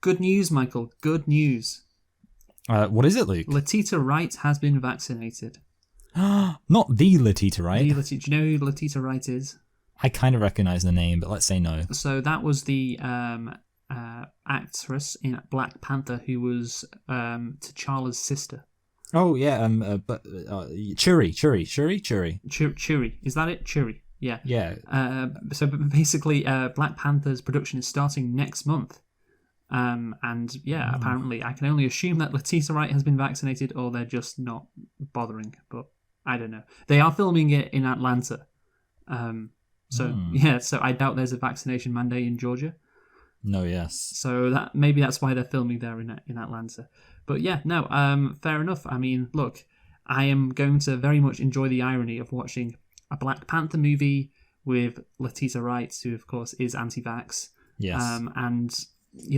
Good news, Michael. Good news. What is it, Luke? Letitia Wright has been vaccinated. Not the Letitia Wright. Do you know who Letitia Wright is? I kind of recognize the name, but let's say no. So that was the actress in Black Panther who was T'Challa's sister. Oh yeah, Churi. Churi. Is that it? Churi. Yeah. Yeah. So basically, Black Panther's production is starting next month. And yeah, apparently, I can only assume that Letitia Wright has been vaccinated, or they're just not bothering. But I don't know. They are filming it in Atlanta. So I doubt there's a vaccination mandate in Georgia. No, yes. So that's why they're filming there in Atlanta. But yeah, no, fair enough. I mean, look, I am going to very much enjoy the irony of watching a Black Panther movie with Letitia Wright, who of course is anti-vax. Yes. And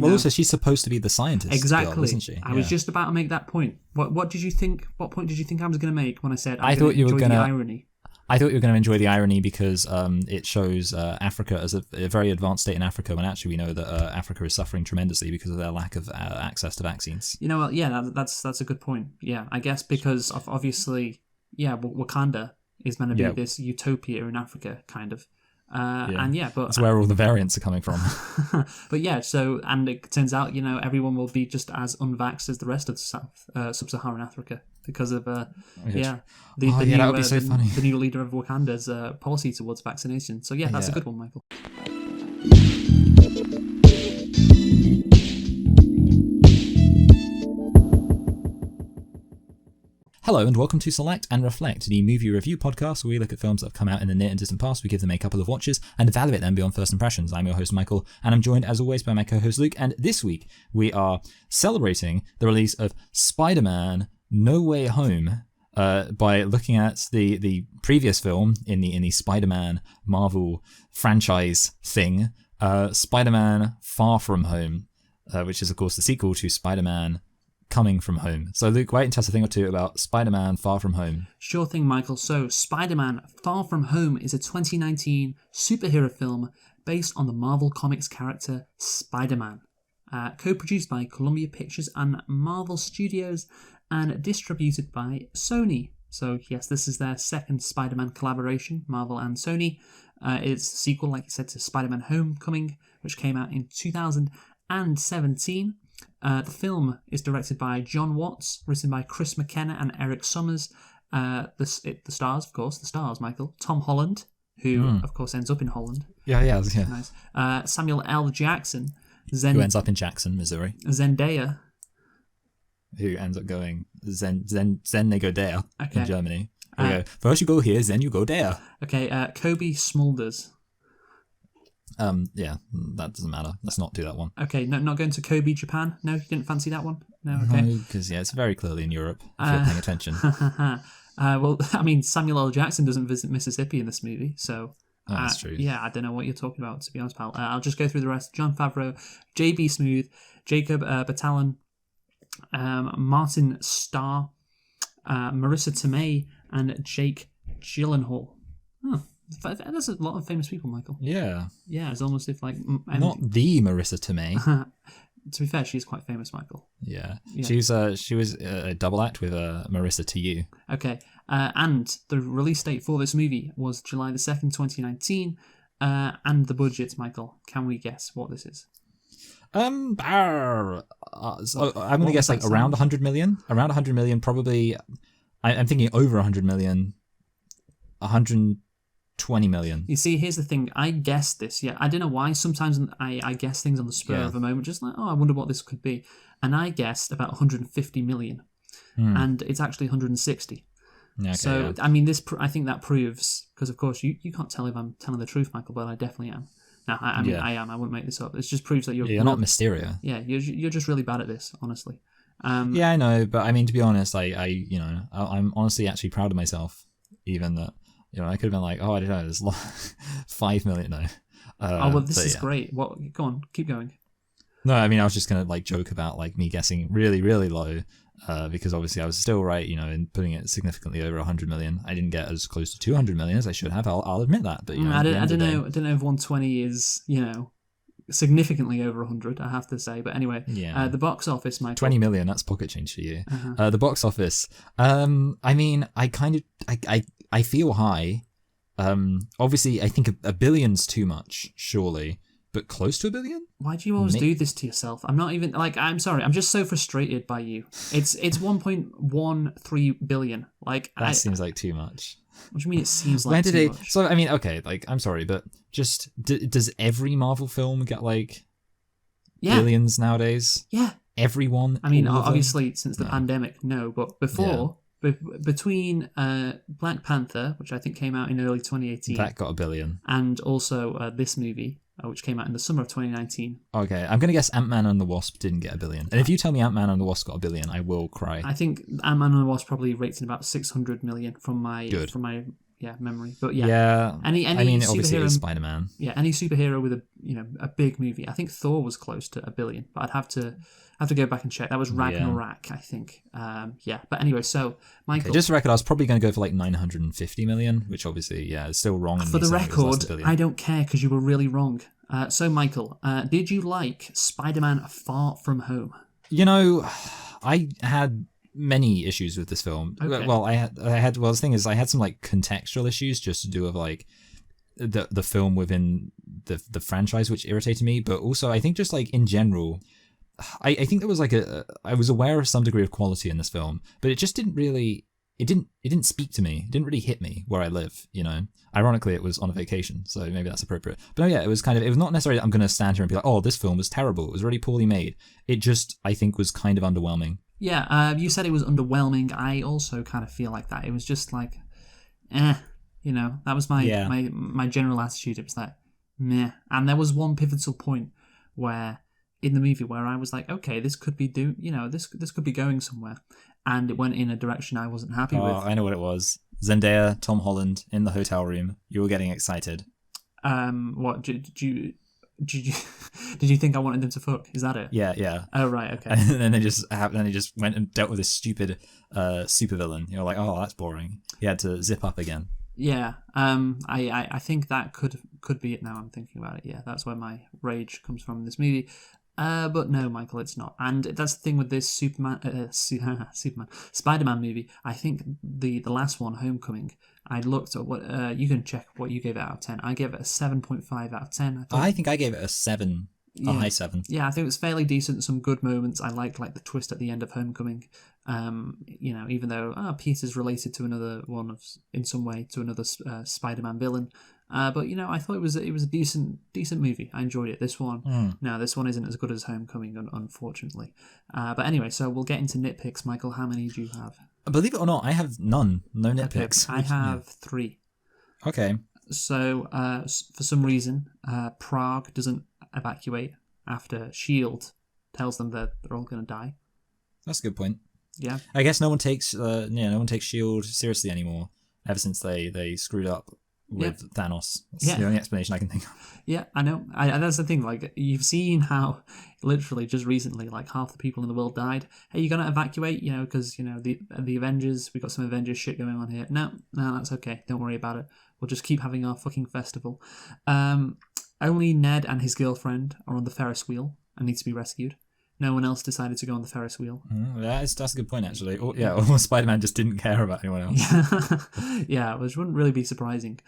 also she's supposed to be the scientist. Exactly. Girl, isn't she? I was just about to make that point. What did you think? What point did you think I was going to make when I said I thought you were going to the irony? I thought you were going to enjoy the irony because it shows Africa as a very advanced state in Africa, when actually we know that Africa is suffering tremendously because of their lack of access to vaccines. You know what? Yeah, that's a good point. Yeah, I guess because of obviously, Wakanda is meant to be this utopia in Africa, kind of. And but that's where all the variants are coming from. But yeah, and it turns out everyone will be just as unvaxxed as the rest of sub-Saharan Africa because of that would be so funny. The new leader of Wakanda's policy towards vaccination. So yeah, that's a good one, Michael. Hello and welcome to Select and Reflect, the movie review podcast where we look at films that have come out in the near and distant past, we give them a couple of watches and evaluate them beyond first impressions. I'm your host Michael, and I'm joined as always by my co-host Luke, and this week we are celebrating the release of Spider-Man No Way Home by looking at the previous film in the Spider-Man Marvel franchise thing, Spider-Man Far From Home, which is of course the sequel to Spider-Man Coming From Home. So Luke, why don't you tell us a thing or two about Spider-Man Far From Home? Sure thing, Michael. So Spider-Man Far From Home is a 2019 superhero film based on the Marvel Comics character Spider-Man. Co-produced by Columbia Pictures and Marvel Studios and distributed by Sony. So yes, this is their second Spider-Man collaboration, Marvel and Sony. It's a sequel, like I said, to Spider-Man Homecoming, which came out in 2017. The film is directed by John Watts, written by Chris McKenna and Eric Summers. The stars, Michael. Tom Holland, who, of course, ends up in Holland. Yeah. Nice. Samuel L. Jackson. Who ends up in Jackson, Missouri. Zendaya. Who ends up going... Then they go there in Germany. They go, first you go here, then you go there. Okay, Kobe Smulders. Yeah, that doesn't matter. Let's not do that one. Okay, no, not going to Kobe, Japan? No, you didn't fancy that one? No, okay. No, because, it's very clearly in Europe, if you're paying attention. Well, I mean, Samuel L. Jackson doesn't visit Mississippi in this movie, so... that's true. Yeah, I don't know what you're talking about, to be honest, pal. I'll just go through the rest. Jon Favreau, J.B. Smoove, Jacob Batalon, Martin Starr, Marissa Tomei, and Jake Gyllenhaal. Huh. That's a lot of famous people, Michael. Yeah. Yeah, it's almost if like... Not the Marissa Tomei. To be fair, she's quite famous, Michael. Yeah. She was a double act with Marissa to you. Okay. And the release date for this movie was July the 2nd, 2019. And the budget, Michael, can we guess what this is? I'm going to guess like around 100 million. Around 100 million, probably. I'm thinking over 100 million. 120 million. You see, here's the thing. I guessed this. Yeah, I don't know why. Sometimes I guess things on the spur of a moment, just like, I wonder what this could be. And I guessed about 150 million, and it's actually 160. Okay, so I mean, I think that proves, because of course you can't tell if I'm telling the truth, Michael, but I definitely am. No, I mean I am. I wouldn't make this up. It just proves that you're not Mysterio. Yeah, you're just really bad at this, honestly. Yeah, I know, but I mean, to be honest, I'm honestly actually proud of myself, even that. I could have been like, I don't know, there's 5 million. No. This is great. What? Go on, keep going. No, I mean, I was just gonna joke about me guessing really, really low, because obviously I was still right, in putting it significantly over 100 million. I didn't get as close to 200 million as I should have. I'll admit that, but I don't know. I don't know if 120 is significantly over 100, I have to say. But anyway, Yeah. the box office, Michael. 20 million, that's pocket change for you. The box office. I mean, I feel high. Obviously, I think a billion's too much, surely, but close to a billion? Why do you always do this to yourself? I'm not even like. I'm sorry. I'm just so frustrated by you. It's 1.13 billion. Like That seems like too much. What do you mean? It seems like Where did too it? much? So I mean, okay, like I'm sorry, but just does every Marvel film get like Yeah, billions nowadays? yeah. Everyone. I mean, all of them? obviously since the pandemic, no. But before, between Black Panther, which I think came out in early 2018, That got a billion. and also this movie, which came out in the summer of 2019. Okay, I'm gonna guess Ant-Man and the Wasp didn't get a billion. And if you tell me Ant-Man and the Wasp got a billion, I will cry. I think Ant-Man and the Wasp probably rates in about 600 million from my memory. But yeah, Yeah. any I mean, obviously it superhero, is Spider-Man. yeah, any superhero with a big movie. I think Thor was close to a billion, but I'd have to go back and check. That was Ragnarok, I think. Yeah, but anyway, so Michael, Okay, just for the record, I was probably going to go for like 950 million, which obviously, is still wrong. In for me the saying it was less record, than a billion. I don't care because you were really wrong. So Michael, did you like Spider-Man: Far From Home? You know, I had many issues with this film. Okay. Well, I had. Well, the thing is, I had some like contextual issues just to do with like the film within the franchise, which irritated me. But also, I think just like in general, I think there was like I was aware of some degree of quality in this film, but it just didn't really. It didn't speak to me. It didn't really hit me where I live, Ironically, it was on a vacation, so maybe that's appropriate. But no, yeah, it was not necessarily that I'm going to stand here and be like, oh, this film was terrible. It was really poorly made. It just, I think, was kind of underwhelming. Yeah, you said it was underwhelming. I also kind of feel like that. It was just like, that was my general attitude. It was like, meh. And there was one pivotal point where in the movie where I was like, okay, this could be this could be going somewhere, and it went in a direction I wasn't happy with. I know what it was. Zendaya, Tom Holland in the hotel room. You were getting excited. What did you think I wanted them to fuck? Is that it? Yeah. Oh right, okay. And then they just went and dealt with this stupid supervillain. You're like, oh, that's boring. He had to zip up again. Yeah. I think that could be it. Now I'm thinking about it. Yeah, that's where my rage comes from in this movie. But no, Michael, it's not. And that's the thing with this Spider-Man movie. I think the last one, Homecoming, I looked at what you can check what you gave it out of 10. I gave it a 7.5 out of 10. I think I gave it a 7. A high 7. Yeah, I think it was fairly decent. Some good moments. I liked like the twist at the end of Homecoming. Even though Peter's related to another one in some way to another Spider-Man villain. But I thought it was a decent movie. I enjoyed it. This one, no, this one isn't as good as Homecoming, unfortunately. But anyway, so we'll get into nitpicks. Michael, how many do you have? Believe it or not, I have none. No nitpicks. Okay, I have 3. Okay. So for some reason, Prague doesn't evacuate after S.H.I.E.L.D. tells them that they're all going to die. That's a good point. Yeah. I guess no one takes S.H.I.E.L.D. seriously anymore ever since they screwed up with Thanos. That's the only explanation I can think of. Yeah, I know. That's the thing. Like, you've seen how literally just recently, like half the people in the world died. Hey, you're gonna evacuate? because the Avengers. We got some Avengers shit going on here. No, that's okay. Don't worry about it. We'll just keep having our fucking festival. Only Ned and his girlfriend are on the Ferris wheel and need to be rescued. No one else decided to go on the Ferris wheel. That's a good point, actually. Or Spider-Man just didn't care about anyone else. Yeah, which wouldn't really be surprising,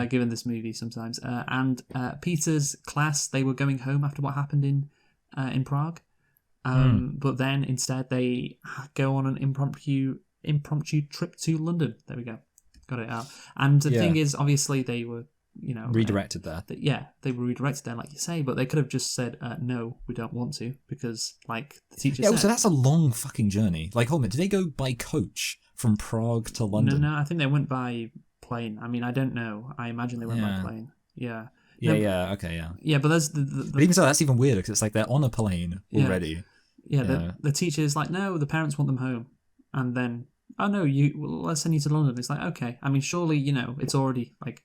given this movie sometimes. And Peter's class, they were going home after what happened in Prague. But then instead they go on an impromptu trip to London. There we go. Got it out. And the thing is, obviously they were redirected there. They were redirected there, like you say, but they could have just said, no, we don't want to, because, like the teacher said... so that's a long fucking journey. Like, hold on, did they go by coach from Prague to London? No, I think they went by plane. I mean, I don't know. I imagine they went by plane. Yeah. Okay. Yeah, but there's But even so, that's even weirder, because it's like they're on a plane already. Yeah, the teacher's like, no, the parents want them home. And then, oh no, let's send you to London. It's like, okay. I mean, surely, it's already, like...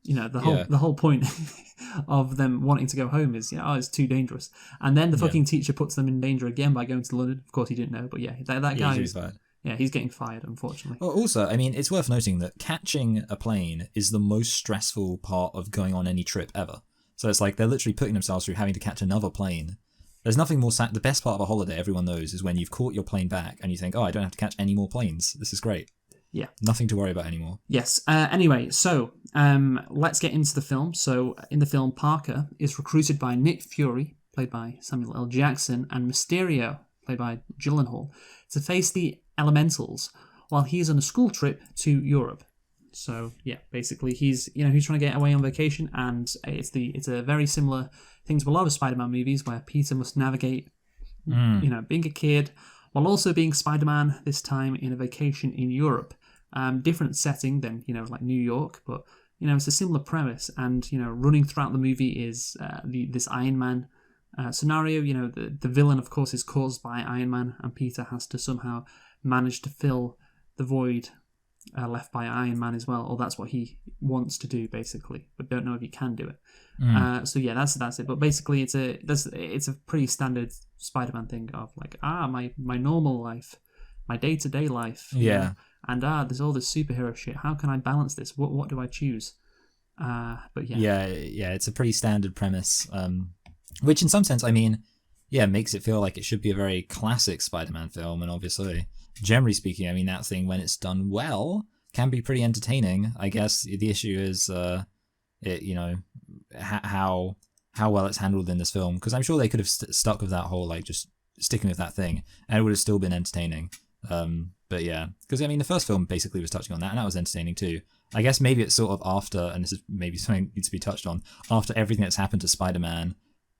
the whole point of them wanting to go home is, it's too dangerous. And then the fucking teacher puts them in danger again by going to London. Of course, he didn't know, but that guy... He's fired. Yeah, he's getting fired, unfortunately. Well, also, I mean, it's worth noting that catching a plane is the most stressful part of going on any trip ever. So it's like they're literally putting themselves through having to catch another plane. There's nothing more the best part of a holiday, everyone knows, is when you've caught your plane back and you think, oh, I don't have to catch any more planes. This is great. Yeah. Nothing to worry about anymore. Yes. Anyway, so let's get into the film. So in the film, Parker is recruited by Nick Fury, played by Samuel L. Jackson, and Mysterio, played by Gyllenhaal, to face the Elementals while he's on a school trip to Europe. So yeah, basically he's trying to get away on vacation, and it's a very similar thing to a lot of Spider-Man movies where Peter must navigate, being a kid while also being Spider-Man. This time in a vacation in Europe, different setting than like New York, but it's a similar premise. And running throughout the movie is this Iron Man scenario. The villain, of course, is caused by Iron Man, and Peter has to somehow manage to fill the void left by Iron Man as well, or that's what he wants to do basically, but don't know if he can do it. So yeah, that's it. But basically, it's a pretty standard Spider-Man thing of like my normal life, my day-to-day life, and there's all this superhero shit. How can I balance this? What do I choose? But yeah, it's a pretty standard premise, which in some sense, I mean, makes it feel like it should be a very classic Spider-Man film, and obviously, generally speaking, I mean, that thing, when it's done well, can be pretty entertaining. I guess the issue is, how well it's handled in this film, because I'm sure they could have stuck with that whole, like, just sticking with that thing, and it would have still been entertaining. But yeah, because I mean, the first film basically was touching on that, and that was entertaining too. I guess maybe it's sort of after, and this is maybe something that needs to be touched on, after everything that's happened to Spider-Man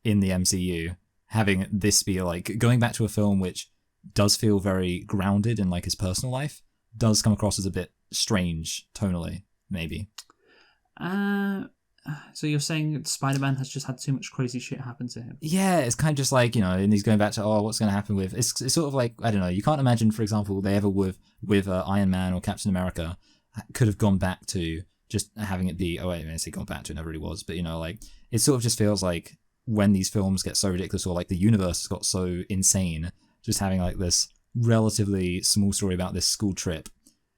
in the MCU, having this be like going back to a film which does feel very grounded in like his personal life, does come across as a bit strange tonally, maybe. So you're saying Spider-Man has just had too much crazy shit happen to him? Yeah, it's kind of just like, and he's going back to, what's going to happen with... It's sort of like, I don't know, you can't imagine, for example, they ever with Iron Man or Captain America could have gone back to just having it be, I say gone back to, it never really was, but, like, it sort of just feels like when these films get so ridiculous, or like the universe has got so insane, just having like this relatively small story about this school trip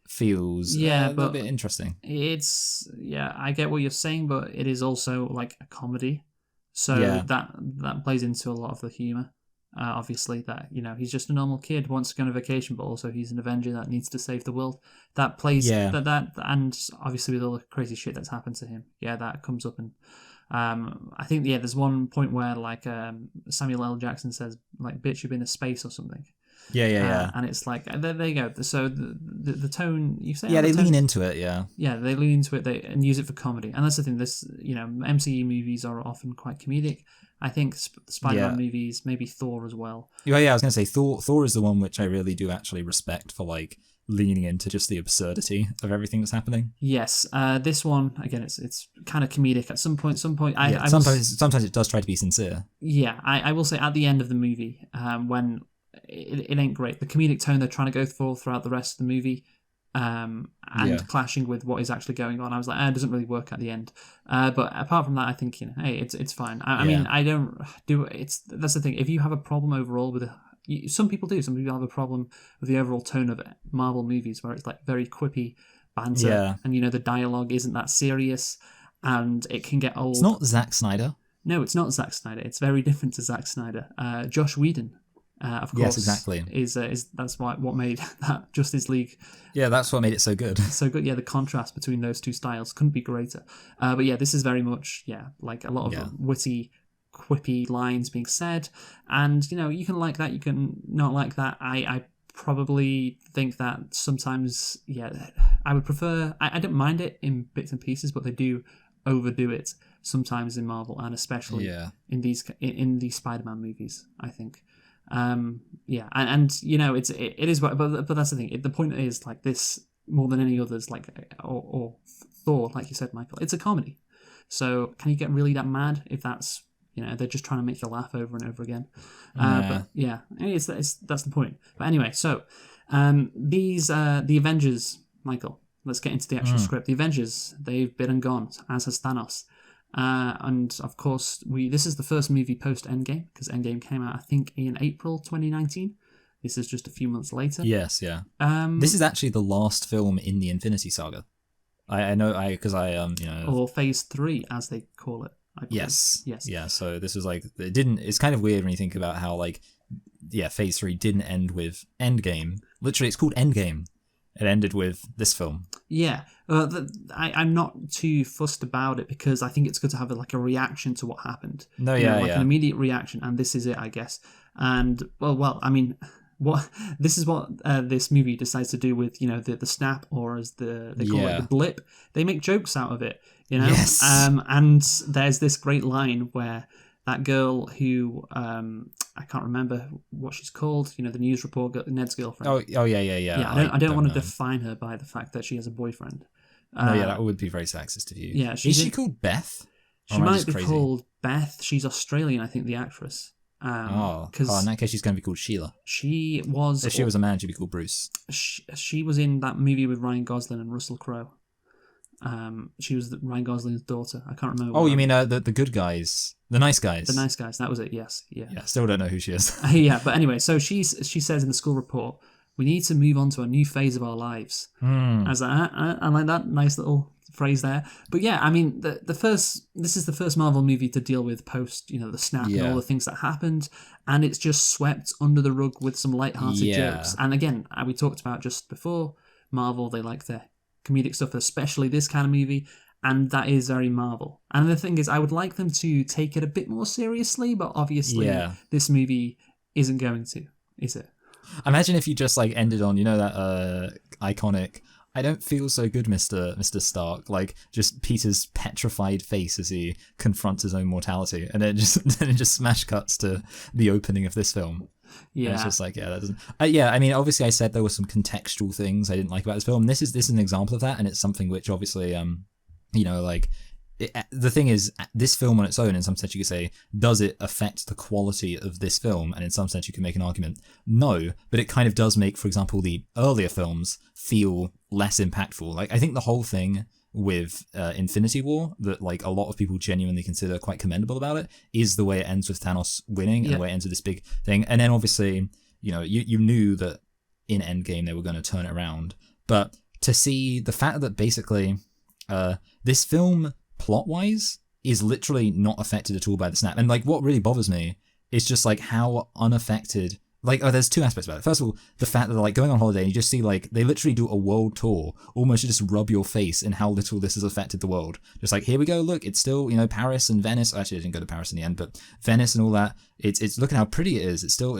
feels a little bit interesting. I get what you're saying, but it is also like a comedy, so that plays into a lot of the humor. Obviously, that he's just a normal kid, wants to go on a vacation, but also he's an Avenger that needs to save the world. That plays that, and obviously with all the crazy shit that's happened to him, that comes up. And I think there's one point where like Samuel L. Jackson says like, "Bitch, you've been to space" or something. And it's like, there you go. So the tone, you say... Yeah, they lean into it, yeah. Yeah, they lean into it and use it for comedy. And that's the thing, MCU movies are often quite comedic. I think Spider-Man movies, maybe Thor as well. Yeah, I was going to say, Thor is the one which I really do actually respect for, like, leaning into just the absurdity of everything that's happening. Yes, this one, again, it's kind of comedic at some point. Sometimes it does try to be sincere. Yeah, I will say at the end of the movie, when... It ain't great. The comedic tone they're trying to go for throughout the rest of the movie, and clashing with what is actually going on, I was like, it doesn't really work at the end. But apart from that, I think hey, it's fine. I mean, I don't do it's. That's the thing. If you have a problem overall with some people do. Some people have a problem with the overall tone of Marvel movies, where it's like very quippy banter, and the dialogue isn't that serious, and it can get old. It's not Zack Snyder. No, it's not Zack Snyder. It's very different to Zack Snyder. Josh Whedon. Of course, yes, exactly. Is that's what made that Justice League? Yeah, that's what made it so good. So good. Yeah, the contrast between those two styles couldn't be greater. But this is very much like a lot of witty, quippy lines being said, and you can like that, you can not like that. I probably think that sometimes, I would prefer. I don't mind it in bits and pieces, but they do overdo it sometimes in Marvel, and especially in these Spider-Man movies, I think. And it is, but that's the thing. The point is like this more than any others, like or Thor, like you said, Michael. It's a comedy, so can you get really that mad if that's they're just trying to make you laugh over and over again? But that's the point. But anyway, so the Avengers, Michael. Let's get into the actual script. The Avengers, they've been and gone, as has Thanos. And of course, this is the first movie post Endgame, because Endgame came out, I think, in April 2019. This is just a few months later. Yes, yeah. This is actually the last film in the Infinity Saga. I know, because I. Or Phase 3, as they call it. I believe. Yes. Yes. Yeah. So this was like it didn't. It's kind of weird when you think about how like Phase 3 didn't end with Endgame. Literally, it's called Endgame. It ended with this film. Yeah, I'm not too fussed about it because I think it's good to have like a reaction to what happened. No, You know, yeah, like yeah. an immediate reaction, and this is it, I guess. And well, I mean, what this is what this movie decides to do with the snap, or as they call it, the blip. They make jokes out of it, you know. Yes. And there's this great line where that girl who I can't remember what she's called, the news reporter, Ned's girlfriend. Oh yeah. Yeah, I don't want to define her by the fact that she has a boyfriend. No, yeah, that would be very sexist of you. Yeah, is she called Beth? She might be called Beth. She's Australian, I think, the actress. In that case, she's going to be called Sheila. She was. If she was a man, she'd be called Bruce. She was in that movie with Ryan Gosling and Russell Crowe. She was Ryan Gosling's daughter. I can't remember. Oh, you mean the good guys, the nice guys? The nice guys. That was it. Yes. Yeah. Yeah. Still don't know who she is. Yeah, but anyway, so she says in the school report, we need to move on to a new phase of our lives. I was like, I like that nice little phrase there. But yeah, I mean, this is the first Marvel movie to deal with post, the snap and all the things that happened, and it's just swept under the rug with some light-hearted jokes. And again, we talked about just before, Marvel, they like their comedic stuff, especially this kind of movie, and that is very Marvel. And the thing is, I would like them to take it a bit more seriously, but obviously this movie isn't going to, is it? Imagine if you just like ended on, that iconic, I don't feel so good, Mr. Stark, like just Peter's petrified face as he confronts his own mortality, and then it just smash cuts to the opening of this film. Yeah, and it's just like that doesn't. I mean, obviously, I said there were some contextual things I didn't like about this film. This is an example of that, and it's something which obviously, the thing is, this film on its own, in some sense, you could say, does it affect the quality of this film? And in some sense, you can make an argument, no, but it kind of does make, for example, the earlier films feel less impactful. Like, I think the whole thing with Infinity War that like a lot of people genuinely consider quite commendable about it is the way it ends with Thanos winning and the way it ends with this big thing. And then obviously, you knew that in Endgame they were going to turn it around, but to see the fact that basically this film plot-wise is literally not affected at all by the snap, and like what really bothers me is just like how unaffected. Like, there's two aspects about it. First of all, the fact that they're like going on holiday and you just see like they literally do a world tour, almost to just rub your face in how little this has affected the world. Just like, here we go, look, it's still Paris and Venice. Actually, I didn't go to Paris in the end, but Venice and all that. It's look at how pretty it is. It's still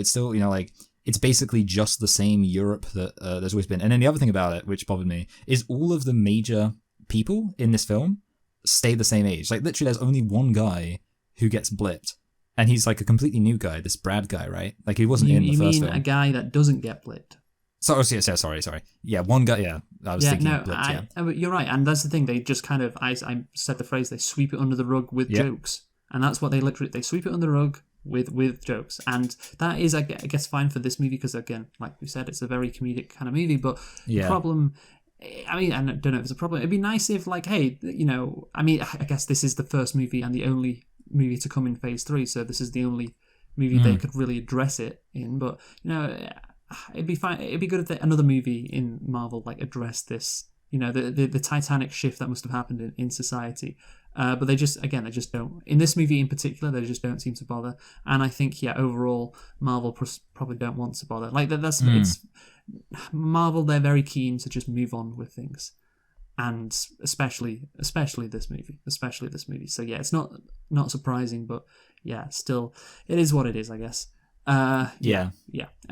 like it's basically just the same Europe that there's always been. And then the other thing about it, which bothered me, is all of the major people in this film stay the same age. Like literally, there's only one guy who gets blipped. And he's like a completely new guy, this Brad guy, right? Like he wasn't in the first film. You mean a guy that doesn't get blipped? Sorry. Yeah, one guy, I was thinking blipped, you're right. And that's the thing, they just kind of, I said the phrase, they sweep it under the rug with jokes. And that's what they sweep it under the rug with jokes. And that is, I guess, fine for this movie because, again, like we said, it's a very comedic kind of movie. But the problem... I mean, I don't know if it's a problem. It'd be nice if, like, hey, I mean, I guess this is the first movie and the only movie to come in phase 3, so this is the only movie they could really address it in. But it'd be fine. It'd be good if another movie in Marvel like addressed this. The Titanic shift that must have happened in society. But they just don't. In this movie in particular, they just don't seem to bother. And I think overall, Marvel probably don't want to bother. Like that's it's Marvel. They're very keen to just move on with things. And especially this movie. So yeah, it's not surprising, but yeah, still, it is what it is, I guess. Yeah.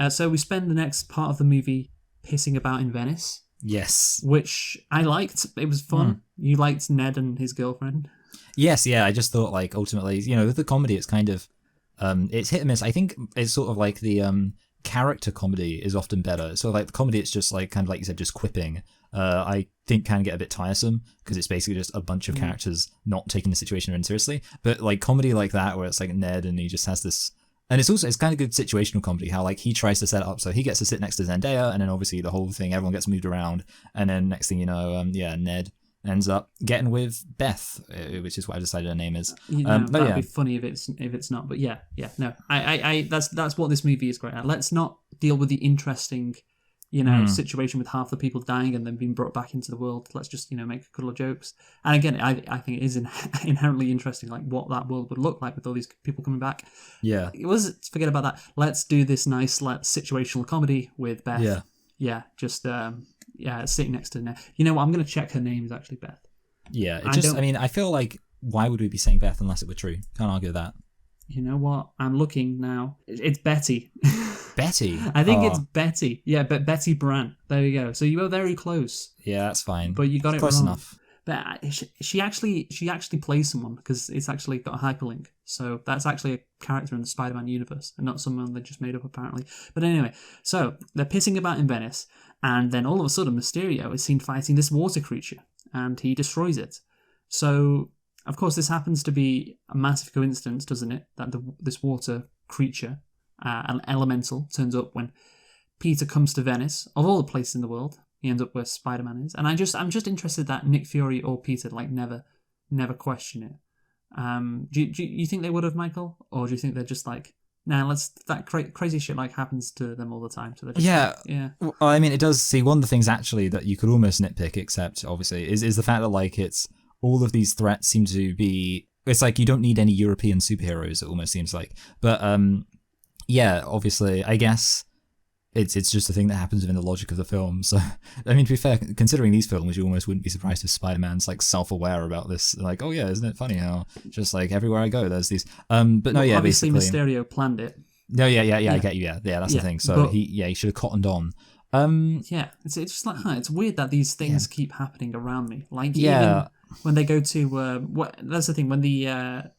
So we spend the next part of the movie pissing about in Venice. Yes. Which I liked. It was fun. You liked Ned and his girlfriend. Yes, yeah. I just thought like ultimately, with the comedy, it's kind of it's hit and miss. I think it's sort of like the character comedy is often better. So like the comedy, it's just like kind of like you said, just quipping. I think can get a bit tiresome because it's basically just a bunch of characters not taking the situation very seriously. But like comedy like that, where it's like Ned and he just has this, and it's kind of good situational comedy. How like he tries to set it up so he gets to sit next to Zendaya, and then obviously the whole thing, everyone gets moved around, and then next thing you know, Ned ends up getting with Beth, which is what I decided her name is. That'd be funny if it's not. But no, I that's what this movie is great at. Let's not deal with the interesting, situation with half the people dying and then being brought back into the world. Let's just, make a couple of jokes. And again, I think it is inherently interesting, like what that world would look like with all these people coming back. Yeah. It was, forget about that. Let's do this nice situational comedy with Beth. Yeah. Yeah, just, sitting next to her. You know what? I'm going to check her name is actually Beth. Yeah, I feel like, why would we be saying Beth unless it were true? Can't argue with that. You know what? I'm looking now. It's Betty. Betty? I think it's Betty. Yeah, but Betty Brant. There you go. So you were very close. Yeah, that's fine. But you got it close wrong. enough. But she actually plays someone because it's actually got a hyperlink. So that's actually a character in the Spider-Man universe and not someone they just made up apparently. But anyway, so they're pissing about in Venice and then all of a sudden Mysterio is seen fighting this water creature and he destroys it. So, of course, this happens to be a massive coincidence, doesn't it? That this water creature, an elemental, turns up when Peter comes to Venice, of all the places in the world. He ends up where Spider-Man is, and I'm just interested that Nick Fury or Peter never question it. Do you think they would have, Michael, or do you think they're just like, nah, that crazy shit happens to them all the time? So they're just Well, I mean, it does. See, one of the things actually that you could almost nitpick, except obviously, is the fact that it's all of these threats seem to be. It's like you don't need any European superheroes. It almost seems like, but obviously, I guess. It's just a thing that happens within the logic of the film. So, I mean, to be fair, considering these films, you almost wouldn't be surprised if Spider-Man's self-aware about this. Like, oh yeah, isn't it funny how just everywhere I go, there's these. But no, yeah, obviously basically, Mysterio planned it. No, yeah, I get you. Yeah, that's the thing. So he should have cottoned on. Yeah, it's just it's weird that these things keep happening around me. Even when they go to that's the thing when the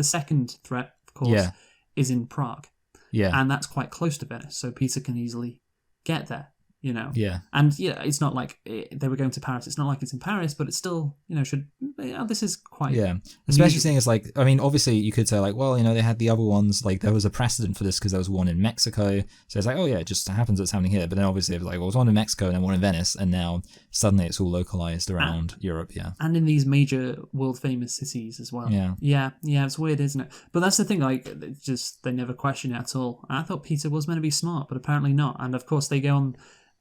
second threat, of course, is in Prague. Yeah. And that's quite close to Venice, so Peter can easily get there, Yeah. And, it's not like they were going to Paris. It's not like it's in Paris, but it's still, this is quite... Yeah. Especially seeing as, obviously you could say, they had the other ones, there was a precedent for this because there was one in Mexico. So it's it just happens it's happening here. But then obviously it was it was one in Mexico and then one in Venice, and now suddenly it's all localized around Europe, yeah. And in these major world-famous cities as well. Yeah. Yeah, it's weird, isn't it? But that's the thing, they never question it at all. I thought Peter was meant to be smart, but apparently not. And of course they go on...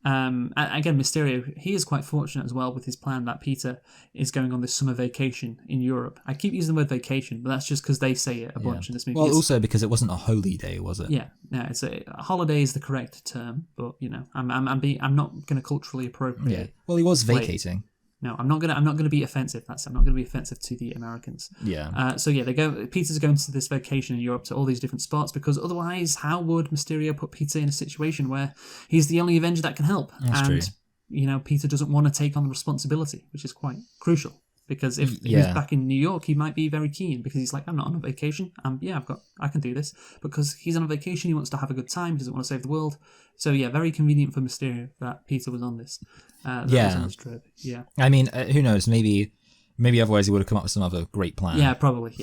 again, Mysterio, he is quite fortunate as well with his plan that Peter is going on this summer vacation in Europe. I keep using the word vacation, but that's just because they say it a bunch in this movie. Well, also because it wasn't a holy day, was it? Yeah, no, it's a holiday is the correct term, but I'm not going to culturally appropriate. Yeah. Well, he was vacating. No, I'm not gonna be offensive. I'm not gonna be offensive to the Americans. Yeah. Peter's going to this vacation in Europe to all these different spots because otherwise, how would Mysterio put Peter in a situation where he's the only Avenger that can help? That's true. Peter doesn't want to take on the responsibility, which is quite crucial. Because if he was back in New York, he might be very keen because he's like, I'm not on a vacation. I can do this. Because he's on a vacation, he wants to have a good time, he doesn't want to save the world. So very convenient for Mysterio that Peter was on this. Was on this trip. Yeah. I mean, who knows? Maybe otherwise he would have come up with some other great plan. Yeah, probably.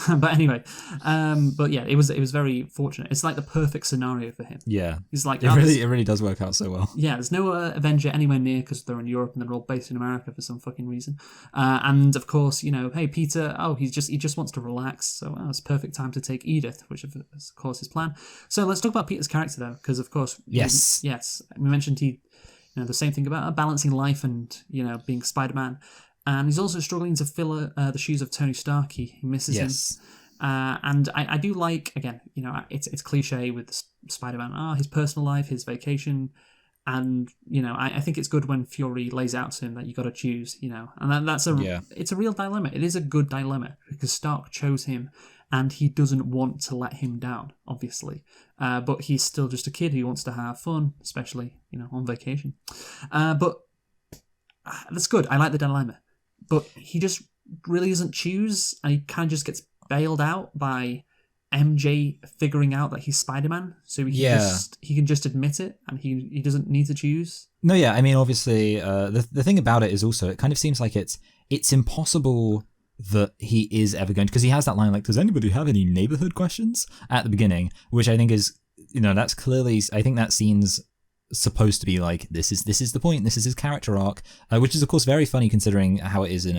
But anyway, it was very fortunate. It's like the perfect scenario for him. Yeah. He's like, it really does work out so well. Yeah, there's no Avenger anywhere near because they're in Europe and they're all based in America for some fucking reason. And of course, hey, Peter, he just wants to relax. So it's perfect time to take Edith, which is of course his plan. So let's talk about Peter's character though, because of course, yes, we mentioned the same thing about balancing life and being Spider-Man. And he's also struggling to fill the shoes of Tony Stark. He misses him. And I do like, again, it's cliche with Spider-Man, his personal life, his vacation. And, I think it's good when Fury lays out to him that you got to choose, and it's a real dilemma. It is a good dilemma because Stark chose him and he doesn't want to let him down, obviously. But he's still just a kid who wants to have fun, especially, on vacation. But that's good. I like the dilemma. But he just really doesn't choose, and he kind of just gets bailed out by MJ figuring out that he's Spider-Man, so he can just admit it, and he doesn't need to choose. No, yeah, I mean, obviously, the thing about it is also it kind of seems like it's impossible that he is ever going to, because he has that line does anybody have any neighborhood questions at the beginning, which I think is that's clearly, I think that scene's supposed to be this is the point, this is his character arc, which is of course very funny considering how it is in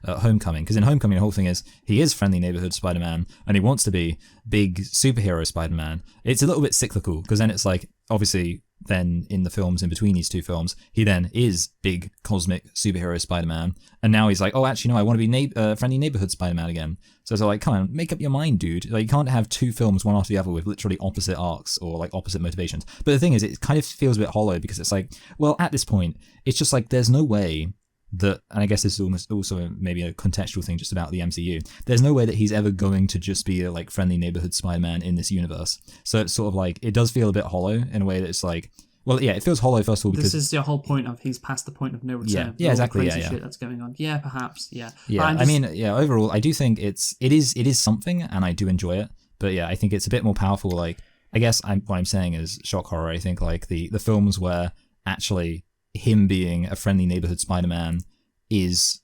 Homecoming, because in Homecoming the whole thing is he is friendly neighborhood Spider-Man and he wants to be big superhero Spider-Man. It's a little bit cyclical because then it's obviously then in the films in between these two films, he then is big cosmic superhero Spider-Man, and now he's like, oh, actually no, I want to be friendly neighborhood Spider-Man again. So it's like, come on, make up your mind, dude. Like, you can't have two films one after the other with literally opposite arcs or like opposite motivations. But the thing is, it kind of feels a bit hollow because it's like, well, at this point, it's just like there's no way that, and I guess this is almost also maybe a contextual thing just about the MCU, there's no way that he's ever going to just be a like friendly neighborhood Spider-Man in this universe. So it's sort of like, it does feel a bit hollow in a way that it's like, well, yeah, it feels hollow first of all because this is the whole point of he's past the point of no return. Yeah, exactly. All the crazy shit that's going on. Yeah, perhaps. Yeah. Yeah, I mean, yeah. Overall, I do think it is something, and I do enjoy it. But yeah, I think it's a bit more powerful. Like, I guess what I'm saying is shock horror. I think like the films where actually him being a friendly neighborhood Spider-Man is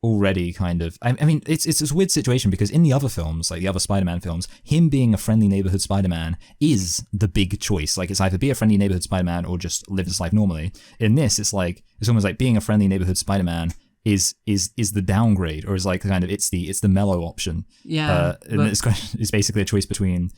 already kind of, I mean, it's a weird situation because in the other films, like the other Spider-Man films, him being a friendly neighborhood Spider-Man is the big choice. Like, it's either be a friendly neighborhood Spider-Man or just live his life normally. In this, it's like, it's almost like being a friendly neighborhood Spider-Man is the downgrade, or is like kind of, it's the mellow option. Yeah. And it's basically a choice between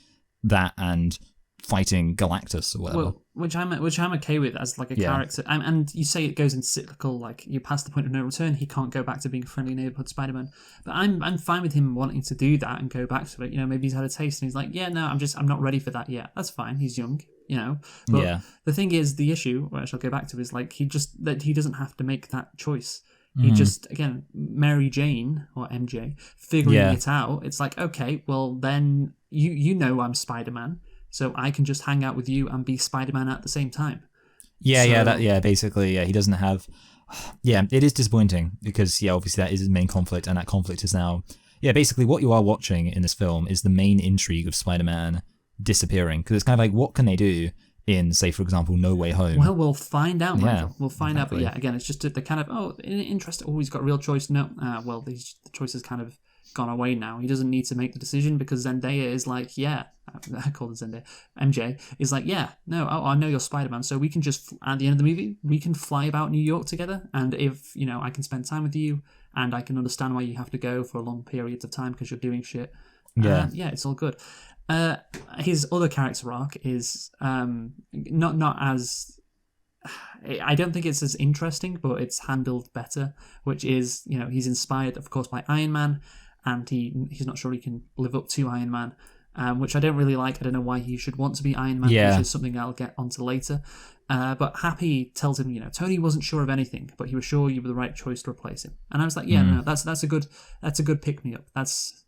that and fighting Galactus or whatever. Well, which I'm okay with as like a character. And you say it goes in cyclical, like you pass the point of no return, he can't go back to being a friendly neighborhood Spider-Man. But I'm fine with him wanting to do that and go back to it. You know, maybe he's had a taste and he's like, yeah, no, I'm not ready for that yet. That's fine. He's young, you know. But the thing is, the issue, which I'll go back to, is like he doesn't have to make that choice. He just, again, Mary Jane or MJ figuring it out. It's like, okay, well then you know I'm Spider-Man. So I can just hang out with you and be Spider-Man at the same time. Basically, he doesn't have... Yeah, it is disappointing because, obviously that is his main conflict, and that conflict is now... Yeah, basically what you are watching in this film is the main intrigue of Spider-Man disappearing. Because it's kind of like, what can they do in, say, for example, No Way Home? Well, we'll find out, Michael. We'll find out. But again, it's just the kind of, interest. Oh, he's got real choice. No, the choice has kind of gone away now. He doesn't need to make the decision because Zendaya is like, I call it Zendaya. MJ is like, I know you're Spider-Man, so we can just, at the end of the movie, we can fly about New York together, and if, I can spend time with you, and I can understand why you have to go for long periods of time because you're doing shit. It's all good. His other character arc is not as... I don't think it's as interesting, but it's handled better, which is, he's inspired, of course, by Iron Man, and he's not sure he can live up to Iron Man, which I don't really like. I don't know why he should want to be Iron Man, which is something I'll get onto later. But Happy tells him, Tony wasn't sure of anything, but he was sure you were the right choice to replace him. And I was like, no, that's a good pick me up. That's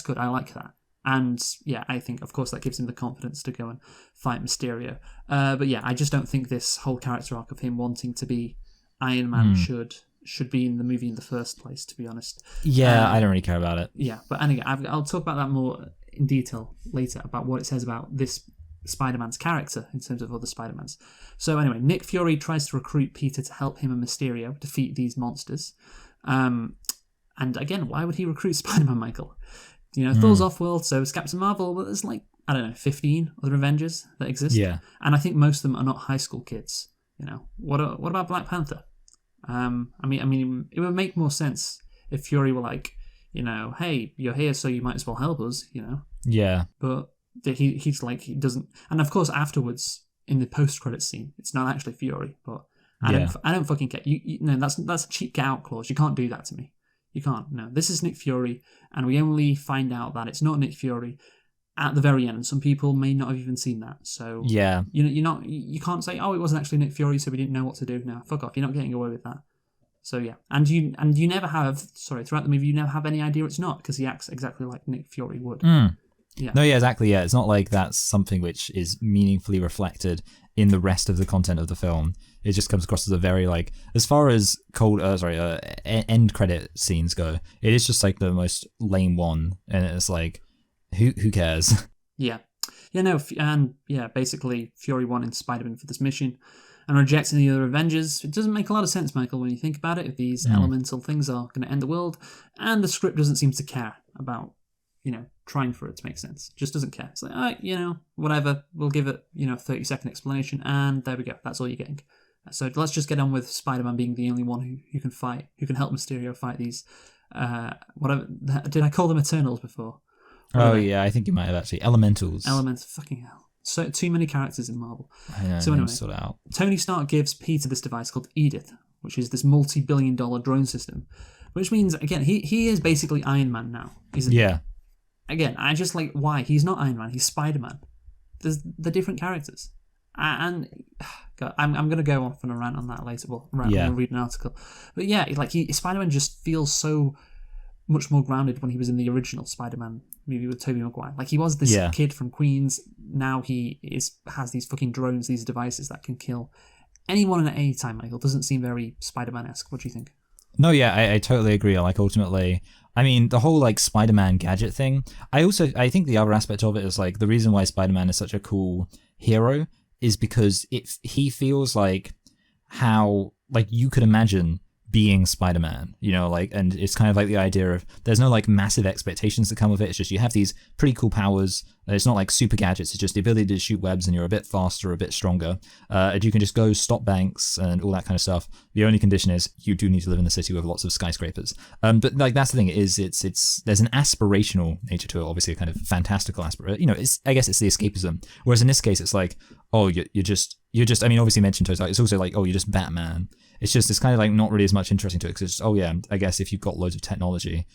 good. I like that. And I think, of course, that gives him the confidence to go and fight Mysterio. But I just don't think this whole character arc of him wanting to be Iron Man should be in the movie in the first place, to be honest. I don't really care about it. But anyway, I'll talk about that more in detail later, about what it says about this Spider-Man's character in terms of other Spider-Mans. So anyway, Nick Fury tries to recruit Peter to help him and Mysterio defeat these monsters. And again, why would he recruit Spider-Man, Michael? Thor's off-world, so is Captain Marvel, but there's 15 other Avengers that exist. Yeah. And I think most of them are not high school kids. What about Black Panther? I mean, it would make more sense if Fury were like, hey, you're here, so you might as well help us, Yeah. But he's like, he doesn't. And of course, afterwards, in the post-credit scene, it's not actually Fury, but I don't fucking care. That's a cheap get out clause. You can't do that to me. You can't. No, this is Nick Fury, and we only find out that it's not Nick Fury at the very end. And some people may not have even seen that. So you can't say, oh, it wasn't actually Nick Fury, so we didn't know what to do. No, fuck off. You're not getting away with that. So and you never have. Sorry, throughout the movie, you never have any idea it's not, because he acts exactly like Nick Fury would. Yeah. No, exactly. Yeah, it's not like that's something which is meaningfully reflected in the rest of the content of the film. It just comes across as a very as far as end credit scenes go, it is just the most lame one, and it's like, who cares? Basically Fury wanting Spider-Man for this mission and rejecting the other Avengers. It doesn't make a lot of sense, Michael, when you think about it, if these elemental things are going to end the world, and the script doesn't seem to care about trying for it to make sense. Just doesn't care. It's like, whatever, we'll give it, a 30-second explanation, and there we go. That's all you're getting. So let's just get on with Spider-Man being the only one who can fight, who can help Mysterio fight these, whatever, did I call them Eternals before? I think you might have actually. Elementals. Fucking hell. So too many characters in Marvel. I know, So anyway, sort it out. Tony Stark gives Peter this device called Edith, which is this multi-billion-dollar drone system, which means, again, he is basically Iron Man now, isn't he? Yeah. Again, I just like, why? He's not Iron Man, he's Spider-Man. They're different characters. And God, I'm going to go off on a rant on that later. Well, I'll read an article. But yeah, like Spider-Man just feels so much more grounded when he was in the original Spider-Man movie with Tobey Maguire. Like, he was this kid from Queens. Now he has these fucking drones, these devices that can kill anyone at any time, Michael. Doesn't seem very Spider-Man-esque. What do you think? No, yeah, I totally agree. Like, ultimately, I mean, the whole, like, Spider-Man gadget thing, I think the other aspect of it is, like, the reason why Spider-Man is such a cool hero is because he feels like how, like, you could imagine being Spider-Man, you know, like, and it's kind of like the idea of there's no like massive expectations that come with it. It's just you have these pretty cool powers. It's not like super gadgets. It's just the ability to shoot webs, and you're a bit faster, a bit stronger. And you can just go stop banks and all that kind of stuff. The only condition is you do need to live in the city with lots of skyscrapers. But like that's the thing is it's there's an aspirational nature to it. Obviously, a kind of fantastical aspiration. You know, I guess it's the escapism. Whereas in this case, it's like, oh, you're just. I mean, obviously mentioned Tony Stark. It's also like, oh, you're just Batman. It's kind of like not really as much interesting to it because it's, oh yeah, I guess if you've got loads of technology,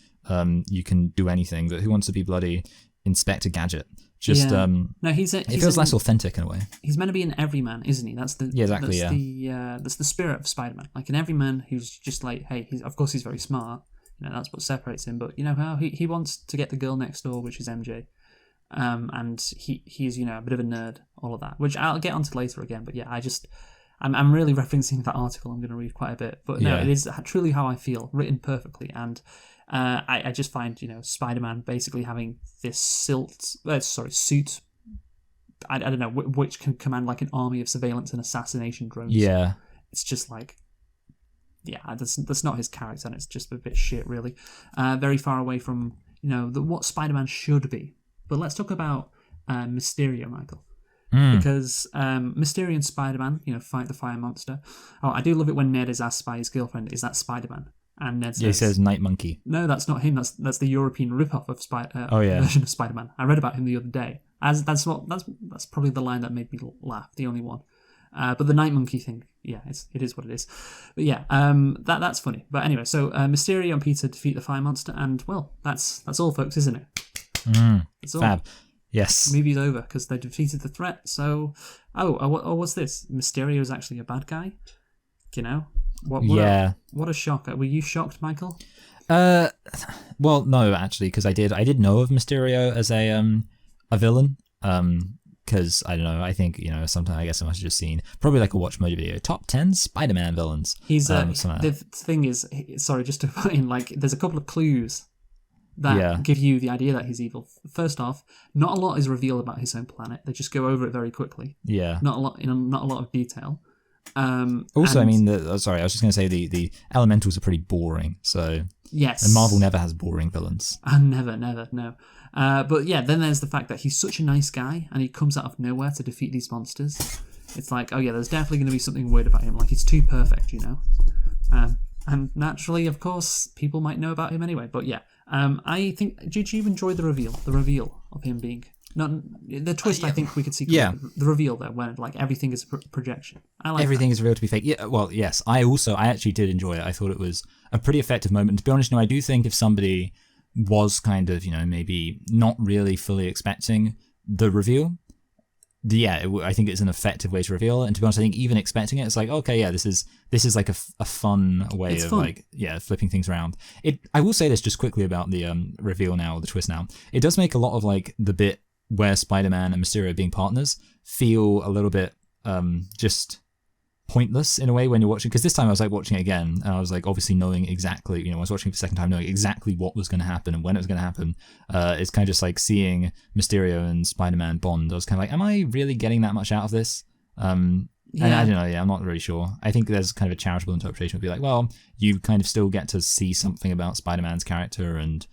you can do anything. But who wants to be bloody Inspector Gadget? Just no, it feels less authentic in a way. He's meant to be an everyman, isn't he? That's the exactly that's the spirit of Spider-Man. Like an everyman who's just like, hey, of course he's very smart. You know, that's what separates him. But you know how he wants to get the girl next door, which is MJ. And he's you know a bit of a nerd, all of that, which I'll get onto later again. But yeah, I'm really referencing that article I'm going to read quite a bit. But no, it is truly how I feel, written perfectly. And I just find, you know, Spider-Man basically having this suit, I don't know, which can command like an army of surveillance and assassination drones. Yeah. It's just like, yeah, that's not his character, and it's just a bit shit, really. Very far away from, you know, what Spider-Man should be. But let's talk about Mysterio, Michael. Because Mysterio and Spider-Man, you know, fight the fire monster. Oh, I do love it when Ned is asked by his girlfriend, "Is that Spider-Man?" And Ned says, he says Night Monkey. No, that's not him. That's the European ripoff of version of Spider-Man. I read about him the other day. That's probably the line that made me laugh. The only one. But the Night Monkey thing, yeah, it is what it is. But yeah, that's funny. But anyway, so Mysterio and Peter defeat the fire monster, and well, that's all, folks, isn't it? That's all. Fab. Yes. Movie's over because they defeated the threat. So, what's this? Mysterio is actually a bad guy. You know, what a shock. Were you shocked, Michael? Well, no, actually, because I did know of Mysterio as a villain. Because I don't know, I think, you know, sometimes I guess I must have just seen probably like a Watch Mojo video, top 10 Spider-Man villains. He's the thing is, sorry, just to put in, like, there's a couple of clues that give you the idea that he's evil. First off, not a lot is revealed about his own planet. They just go over it very quickly. Yeah. Not a lot of detail. Also, I mean, sorry, I was just going to say the elementals are pretty boring. So yes, and Marvel never has boring villains. Never, no. But yeah, then there's the fact that he's such a nice guy and he comes out of nowhere to defeat these monsters. It's like, oh yeah, there's definitely going to be something weird about him. Like, he's too perfect, you know. And naturally, of course, people might know about him anyway. But yeah, I think, did you enjoy the reveal of him being... Not the twist. I think we could see. Yeah, the reveal there, when like everything is a projection. I like everything is real to be fake. Yeah, well, yes. I actually did enjoy it. I thought it was a pretty effective moment. To be honest, I do think if somebody was kind of, maybe not really fully expecting the reveal, I think it's an effective way to reveal it. And to be honest, I think even expecting it, it's like, okay, yeah, this is like a fun way of like, flipping things around. I will say this just quickly about the reveal now, or the twist now. It does make a lot of like the bit where Spider-Man and Mysterio being partners feel a little bit just pointless in a way when you're watching. Because this time I was like watching it again, and I was like obviously knowing exactly, I was watching it for the second time knowing exactly what was going to happen and when it was going to happen. It's kind of just like seeing Mysterio and Spider-Man bond. I was kind of like, am I really getting that much out of this? And I don't know, I'm not really sure. I think there's kind of a charitable interpretation would be like, well, you kind of still get to see something about Spider-Man's character and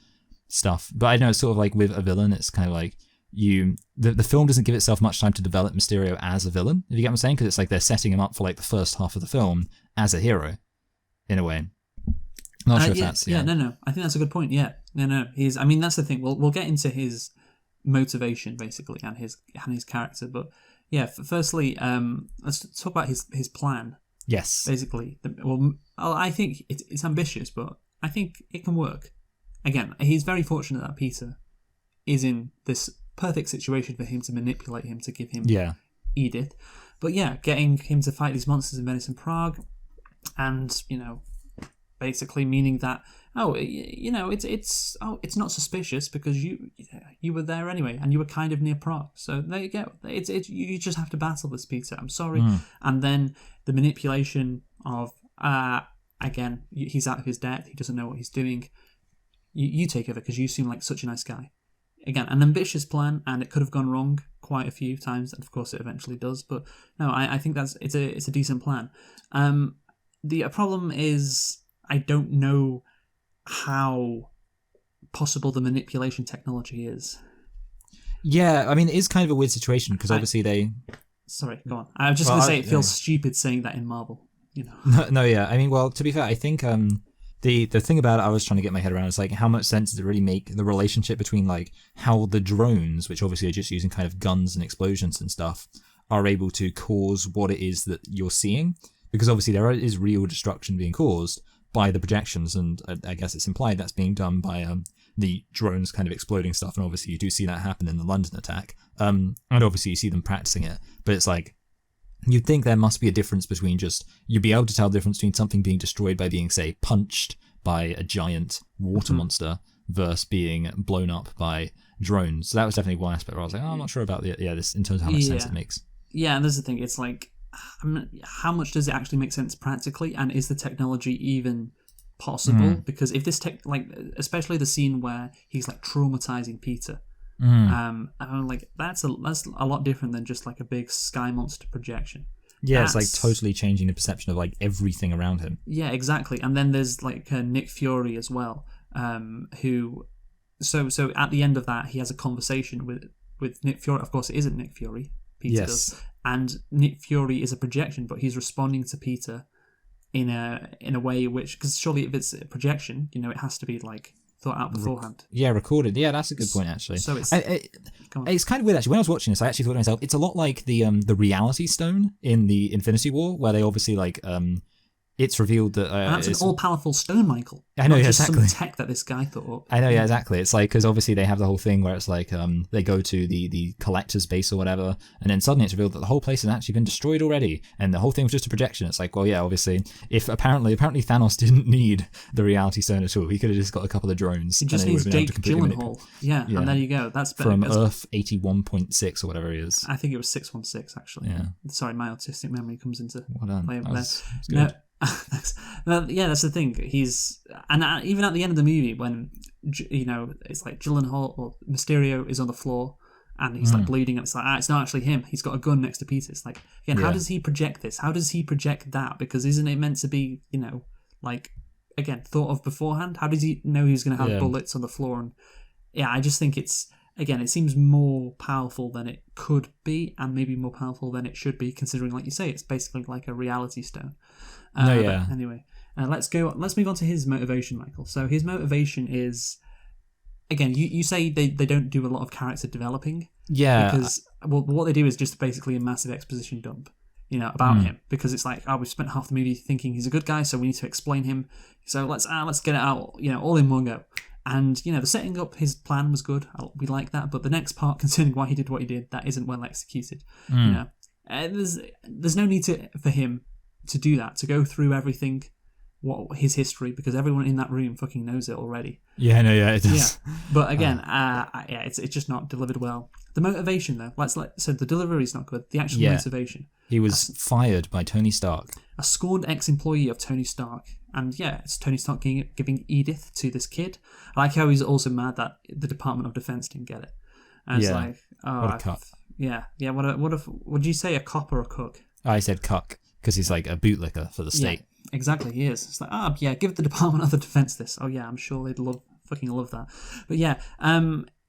stuff. But I know it's sort of like with a villain, it's kind of like, the film doesn't give itself much time to develop Mysterio as a villain, if you get what I'm saying, because it's like they're setting him up for like the first half of the film as a hero, in a way. Not sure if that's... No, I think that's a good point. No, he's... I mean, that's the thing. We'll get into his motivation basically and his character. But yeah, firstly, let's talk about his plan. Yes. Basically, well, I think it's ambitious, but I think it can work. Again, he's very fortunate that Peter is in this perfect situation for him to manipulate him to give him Edith. But yeah, getting him to fight these monsters in Venice and Prague, and basically meaning that it's not suspicious because you were there anyway and you were kind of near Prague, so there you go. You just have to battle this, Peter. I'm sorry. And then the manipulation of again, he's out of his depth. He doesn't know what he's doing. You take over because you seem like such a nice guy. Again, an ambitious plan, and it could have gone wrong quite a few times, and of course it eventually does. But no, I think it's a decent plan. The problem is I don't know how possible the manipulation technology is. Yeah, I mean, it is kind of a weird situation because obviously they... Sorry, go on. I was just going to say it feels stupid saying that in Marvel, No, yeah. I mean, well, to be fair, I think the thing about it I was trying to get my head around is like how much sense does it really make the relationship between like how the drones, which obviously are just using kind of guns and explosions and stuff, are able to cause what it is that you're seeing, because obviously there is real destruction being caused by the projections, and I guess it's implied that's being done by the drones kind of exploding stuff, and obviously you do see that happen in the London attack, and obviously you see them practicing it, but it's like you'd think there must be a difference between you'd be able to tell the difference between something being destroyed by being, say, punched by a giant water monster versus being blown up by drones. So that was definitely one aspect where I was like, I'm not sure about this in terms of how much sense it makes. Yeah, and there's the thing, it's like, how much does it actually make sense practically, and is the technology even possible? Because if this especially the scene where he's like traumatizing Peter, I'm like that's a lot different than just like a big sky monster projection. Yeah, it's like totally changing the perception of like everything around him. Yeah, exactly. And then there's like Nick Fury as well, who so at the end of that he has a conversation with Nick Fury. Of course, it isn't Nick Fury. Peter does. And Nick Fury is a projection, but he's responding to Peter in a way which, because surely if it's a projection, it has to be like thought out beforehand. Recorded. Yeah, that's a good point actually. So it's kind of weird actually. When I was watching this, I actually thought to myself, it's a lot like the Reality Stone in the Infinity War, where they obviously like it's revealed that that's an all-powerful stone, Michael. I know, not yeah, just exactly. Some tech that this guy thought up. I know, yeah, exactly. It's like because obviously they have the whole thing where it's like they go to the collector's base or whatever, and then suddenly it's revealed that the whole place has actually been destroyed already, and the whole thing was just a projection. It's like, well, yeah, obviously, if apparently Thanos didn't need the Reality Stone at all, he could have just got a couple of drones. He just needs Jake Gyllenhaal. Yeah, and there you go. That's better. From Earth 81.6 or whatever it is. I think it was 616 actually. Yeah. Sorry, my autistic memory comes into play. That's good. No. Well, yeah, that's the thing. He's even at the end of the movie when it's like Gyllenhaal or Mysterio is on the floor and he's like bleeding, and it's like it's not actually him. He's got a gun next to Peter. It's like, again, how does he project this? How does he project that? Because isn't it meant to be like again thought of beforehand? How does he know he's going to have bullets on the floor? And yeah, I just think it seems more powerful than it could be, and maybe more powerful than it should be, considering, like you say, it's basically like a reality stone. Anyway, let's move on to his motivation, Michael. So his motivation is, again, you say they don't do a lot of character developing. Yeah. Because what they do is just basically a massive exposition dump, about him. Because it's like, we've spent half the movie thinking he's a good guy, so we need to explain him. So let's get it out, all in one go. And, the setting up his plan was good. We like that. But the next part concerning why he did what he did, that isn't well executed. There's no need for him to do that, to go through everything, what his history, because everyone in that room fucking knows it already. Yeah, no, yeah, it does. Yeah. But again, it's just not delivered well. The motivation, though, so the delivery's not good. The actual motivation. He was fired by Tony Stark. A scorned ex-employee of Tony Stark. And yeah, it's Tony Stark giving Edith to this kid. I like how he's also mad that the Department of Defense didn't get it. And it's like, what a cuck. Yeah. Would you say a cop or a cook? I said cuck, because he's like a bootlicker for the state. Yeah, exactly, he is. It's like, give the Department of the Defense this. Oh yeah, I'm sure they'd fucking love that. But yeah,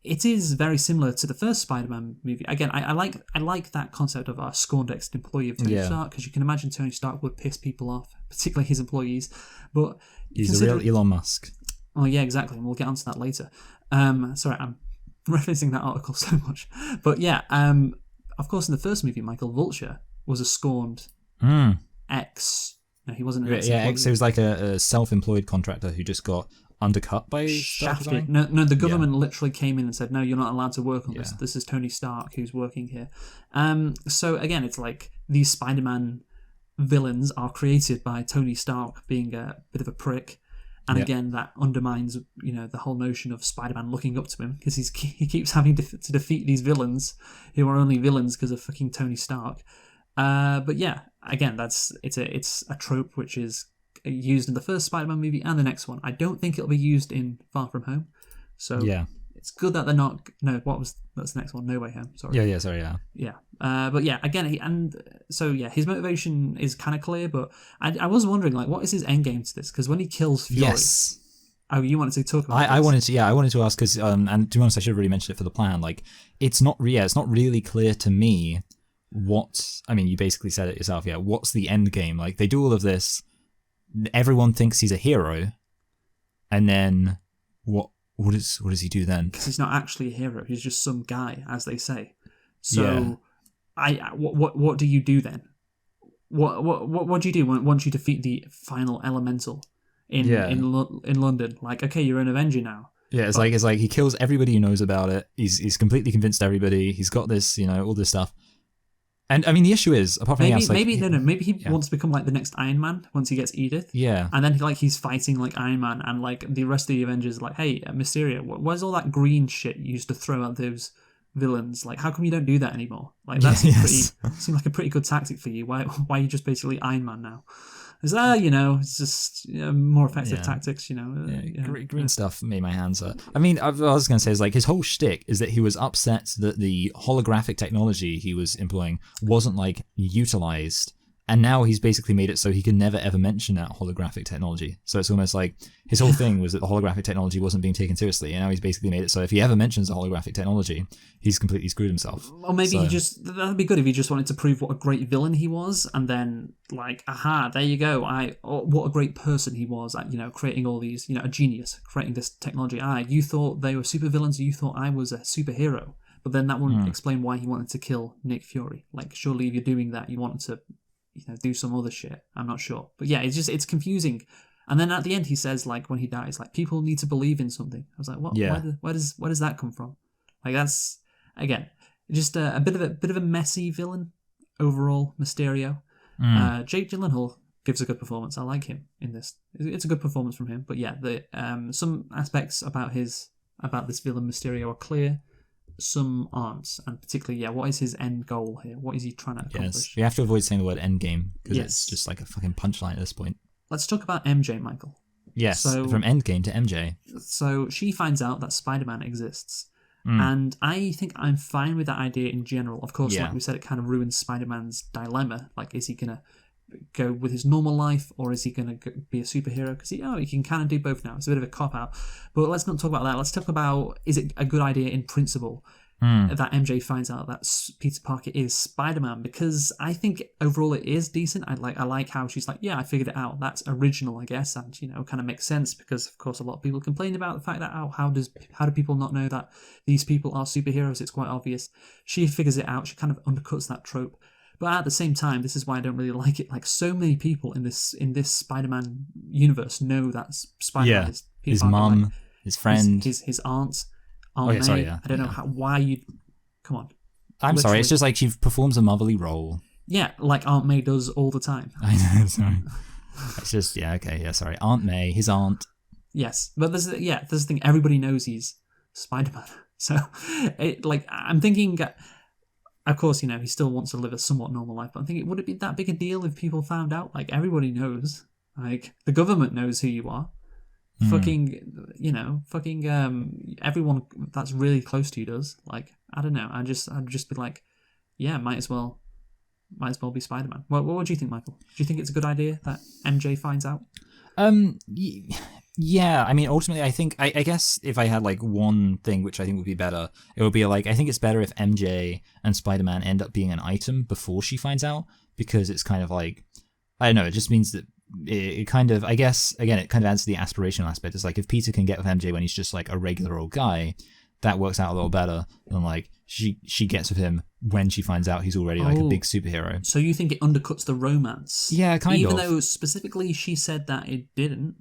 it is very similar to the first Spider-Man movie. Again, I like that concept of a scorned ex-employee of Tony Stark, because you can imagine Tony Stark would piss people off, particularly his employees. But he's a real Elon Musk. Oh yeah, exactly, and we'll get onto that later. Sorry, I'm referencing that article so much. But yeah, of course, in the first movie, Michael Vulture was a scorned ex. No, he wasn't an ex. Yeah, he was like a self-employed contractor who just got undercut by Stark shafted. No, the government literally came in and said, no, you're not allowed to work on this. This is Tony Stark who's working here. So again, it's like these Spider-Man villains are created by Tony Stark being a bit of a prick. And again, that undermines, the whole notion of Spider-Man looking up to him, because he keeps having to defeat these villains who are only villains because of fucking Tony Stark. But yeah, again, it's a trope which is used in the first Spider-Man movie and the next one. I don't think it'll be used in Far From Home. So it's good that they're not. No, that's the next one? No Way Home. Sorry. Yeah. But yeah, again, his motivation is kind of clear. But I was wondering, like, what is his end game to this? Because when he kills Fury, oh, you wanted to talk about? I wanted to ask because, and to be honest, I should have really mentioned it for the plan. Like, it's not really clear to me what. I mean, you basically said it yourself. Yeah, what's the end game? Like, they do all of this. Everyone thinks he's a hero, and then what? What does he do then? Because he's not actually a hero. He's just some guy, as they say. So, what do you do then? What do you do once you defeat the final elemental in London? Like, okay, you're an Avenger now. Yeah, it's like he kills everybody who knows about it. He's completely convinced everybody. He's got this, all this stuff. And I mean, the issue is, apart from maybe he wants to become like the next Iron Man once he gets Edith. Yeah. And then he's fighting like Iron Man, and like the rest of the Avengers are like, hey, Mysterio, where's all that green shit you used to throw at those villains? Like, how come you don't do that anymore? Like, that's seemed like a pretty good tactic for you. Why are you just basically Iron Man now? Is that, it's just more effective tactics, Green stuff made my hands hurt. I mean, what I was going to say is, like, his whole shtick is that he was upset that the holographic technology he was employing wasn't, like, utilized. And now he's basically made it so he can never ever mention that holographic technology. So it's almost like his whole thing was that the holographic technology wasn't being taken seriously. And now he's basically made it so if he ever mentions the holographic technology, he's completely screwed himself. Or maybe that'd be good if he just wanted to prove what a great villain he was. And then, like, aha, there you go. What a great person he was at, creating all these, a genius, creating this technology. You thought they were supervillains, you thought I was a superhero. But then that wouldn't explain why he wanted to kill Nick Fury. Like, surely if you're doing that, you wanted to do some other shit. I'm not sure. But yeah, it's confusing. And then at the end he says, like, when he dies, like, people need to believe in something. I was like, what? Yeah. Where does that come from? Like, that's, again, just a bit of a messy villain overall, Mysterio. Jake Gyllenhaal gives a good performance. I like him in this. It's a good performance from him. But yeah, the some aspects about this villain Mysterio are clear. Some aren't, and particularly, what is his end goal here? What is he trying to accomplish? Yes, we have to avoid saying the word end game because it's just like a fucking punchline at this point. Let's talk about MJ, Michael. Yes, so, from Endgame to MJ. So she finds out that Spider-Man exists, and I think I'm fine with that idea in general. Of course, like we said, it kind of ruins Spider-Man's dilemma. Like, is he gonna go with his normal life, or is he going to be a superhero? Because he can kind of do both now. It's a bit of a cop-out. But let's not talk about that. Let's talk about, is it a good idea in principle that MJ finds out that Peter Parker is Spider-Man? Because I think overall it is decent. I like how she's like, I figured it out. That's original, I guess, and kind of makes sense because, of course, a lot of people complain about the fact that how do people not know that these people are superheroes? It's quite obvious. She figures it out. She kind of undercuts that trope. But at the same time, this is why I don't really like it. Like, so many people in this Spider-Man universe know that Spider-Man is Peter his Parker, mum, like, his friend, his aunt May. I don't know why you. Come on. I'm sorry. It's just like she performs a motherly role. Yeah, like Aunt May does all the time. I know. Sorry. It's just sorry. Aunt May, his aunt. Yes, but there's the thing. Everybody knows he's Spider-Man. So, I'm thinking. Of course, he still wants to live a somewhat normal life, but I'm thinking, would it be that big a deal if people found out? Like, everybody knows. Like, the government knows who you are. Everyone that's really close to you does. Like, I don't know. I'd just be like, might as well be Spider-Man. What do you think, Michael? Do you think it's a good idea that MJ finds out? Yeah, I mean, ultimately, I think, I guess if I had, like, one thing which I think would be better, it would be, like, I think it's better if MJ and Spider-Man end up being an item before she finds out, because it's kind of like, I don't know, it just means that it kind of, I guess, again, it kind of adds to the aspirational aspect. It's like, if Peter can get with MJ when he's just, like, a regular old guy, that works out a little better than like she gets with him when she finds out he's already like a big superhero. So you think it undercuts the romance? Yeah, kind Even of. though specifically she said that it didn't.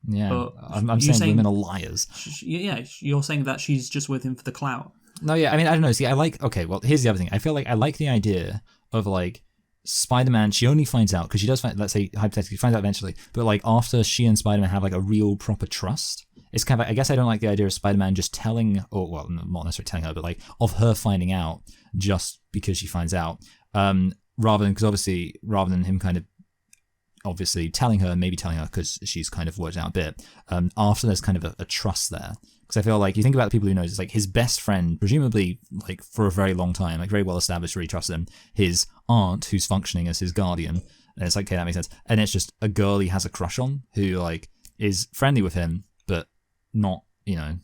Yeah, But I'm saying women are liars. Yeah, you're saying that she's just with him for the clout. No, yeah, I mean, I don't know. See, okay, well, here's the other thing. I feel like I like the idea of like Spider-Man, she only finds out, because she does find, let's say, hypothetically, finds out eventually, but like after she and Spider-Man have like a real proper trust, it's kind of like, I guess I don't like the idea of Spider-Man just telling, or well, not necessarily telling her, but like of her finding out just because she finds out, rather than him kind of obviously telling her, maybe telling her because she's kind of worked out a bit, after there's kind of a trust there. Because I feel like you think about the people who knows, it's like his best friend, presumably like for a very long time, like very well established, really trusts him, his aunt who's functioning as his guardian, and it's like, okay, that makes sense. And it's just a girl he has a crush on who like is friendly with him, but not, you know,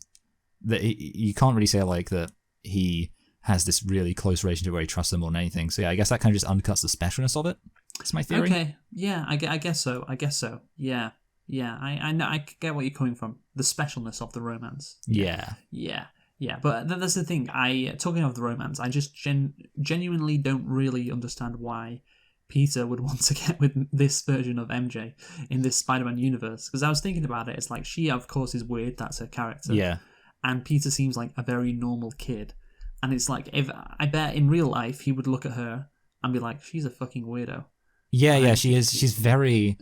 that you can't really say like that he has this really close relationship where he trusts them more than anything. So yeah, I guess that kind of just undercuts the specialness of it. That's my theory. Okay, yeah, I guess so. Yeah. Yeah, I know. I get what you're coming from. The specialness of the romance. Yeah. But that's the thing. Talking of the romance, I just genuinely don't really understand why Peter would want to get with this version of MJ in this Spider-Man universe. Because I was thinking about it. It's like she, of course, is weird. That's her character. Yeah. And Peter seems like a very normal kid. And it's like, if I bet in real life he would look at her and be like, she's a fucking weirdo. Yeah, she is. She's very.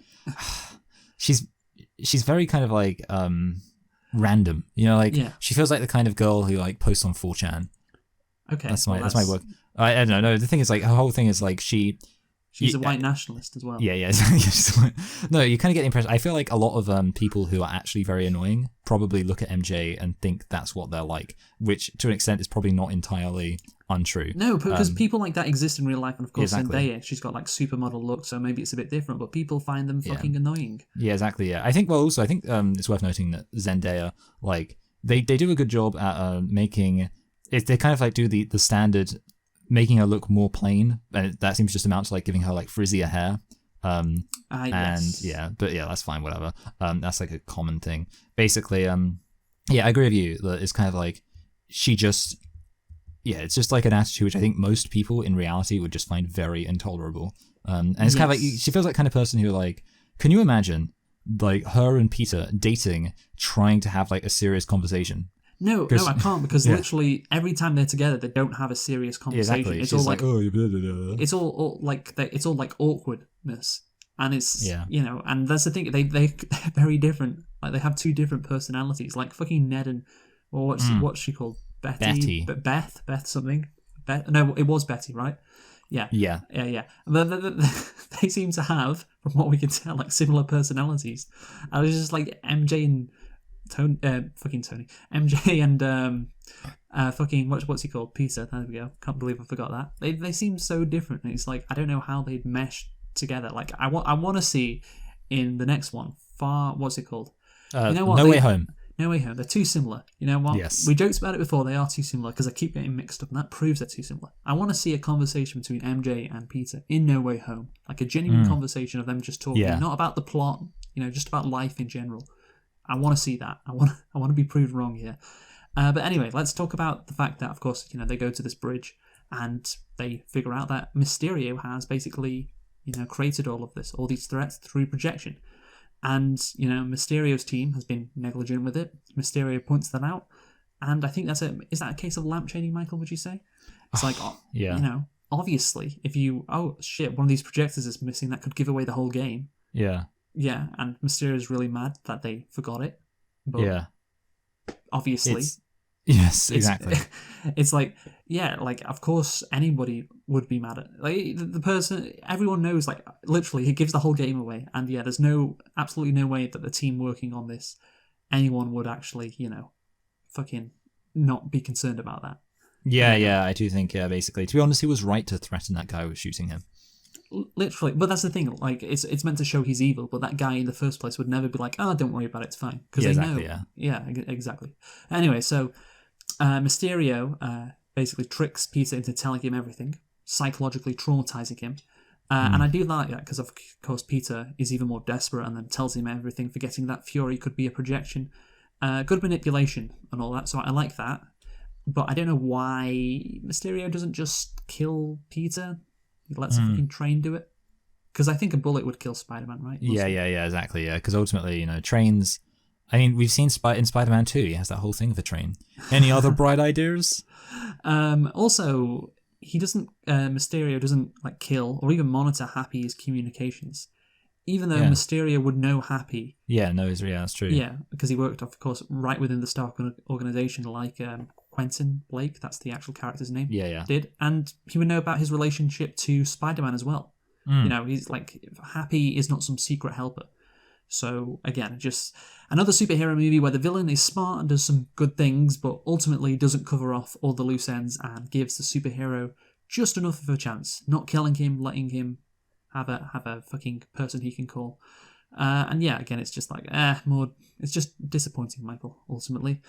She's very kind of like random, you know, like she feels like the kind of girl who like posts on 4chan. Okay, that's my work. I don't know. No, the thing is like her whole thing is like she's a white nationalist as well. Yeah. No, you kind of get the impression. I feel like a lot of people who are actually very annoying probably look at MJ and think that's what they're like, which to an extent is probably not entirely untrue. No, because people like that exist in real life, and of course exactly. Zendaya, she's got like supermodel look, so maybe it's a bit different, but people find them fucking annoying. Yeah, exactly. Yeah, I think. Well, also, I think it's worth noting that Zendaya, like, they do a good job at making it. They kind of like do the standard, making her look more plain, and that seems just amount to like giving her like frizzier hair. And yeah, but yeah, that's fine. Whatever. That's like a common thing. Basically, yeah, I agree with you that it's kind of like she just. Yeah, it's just like an attitude which I think most people in reality would just find very intolerable. And it's kind of like, she feels like kind of person who like, can you imagine like her and Peter dating, trying to have like a serious conversation? No, I can't, because literally every time they're together, they don't have a serious conversation. Exactly. It's all like oh, blah, blah, blah. It's all like awkwardness, and it's you know, and that's the thing. They're very different. Like they have two different personalities. Like fucking Ned and what's she called? Betty. Beth something. No, it was Betty, right? Yeah. They seem to have, from what we can tell, like similar personalities. And it's just like MJ and Tony, MJ and fucking what's he called? Peter. There we go. Can't believe I forgot that. They seem so different. And it's like I don't know how they'd mesh together. Like I want to see in the next one. What's it called? You know what? No Way Home. No Way Home. They're too similar. You know what? Yes. We joked about it before. They are too similar because I keep getting mixed up, and that proves they're too similar. I want to see a conversation between MJ and Peter in No Way Home, like a genuine conversation of them just talking, not about the plot, you know, just about life in general. I want to see that. I want to be proved wrong here. But anyway, let's talk about the fact that, of course, you know, they go to this bridge and they figure out that Mysterio has basically, you know, created all these threats through projection. And, you know, Mysterio's team has been negligent with it. Mysterio points that out. And I think is that a case of lamp shading, Michael, would you say? It's like, you know, obviously, if one of these projectors is missing, that could give away the whole game. Yeah. Yeah, and Mysterio's really mad that they forgot it. But obviously. Yes, exactly. It's like, yeah, like, of course, anybody would be mad at like the person. Everyone knows, like, literally, he gives the whole game away. And yeah, there's absolutely no way that the team working on this, anyone would actually, you know, fucking not be concerned about that. Yeah, I do think, basically. To be honest, he was right to threaten that guy with shooting him. Literally, but that's the thing. Like, it's meant to show he's evil, but that guy in the first place would never be like, "Oh, don't worry about it, it's fine," because they know. Yeah, exactly. Anyway, so Mysterio basically tricks Peter into telling him everything, psychologically traumatizing him, and I do like that because, of course, Peter is even more desperate and then tells him everything, forgetting that Fury could be a projection. Good manipulation and all that, so I like that. But I don't know why Mysterio doesn't just kill Peter. He lets a fucking train do it. Because I think a bullet would kill Spider-Man, right? Yeah, exactly. Yeah, because ultimately, trains. I mean, we've seen in Spider-Man 2, he has that whole thing of a train. Any other bright ideas? Also, he doesn't. Mysterio doesn't like kill or even monitor Happy's communications, even though Mysterio would know Happy. Yeah, that's true. Yeah, because he worked, of course, right within the Stark organization, like Quentin Blake. That's the actual character's name. Yeah. Did, and he would know about his relationship to Spider-Man as well. He's like, Happy is not some secret helper. So again, just another superhero movie where the villain is smart and does some good things, but ultimately doesn't cover off all the loose ends and gives the superhero just enough of a chance, not killing him, letting him have a fucking person he can call. And yeah, again, it's just like it's just disappointing, Michael. Ultimately,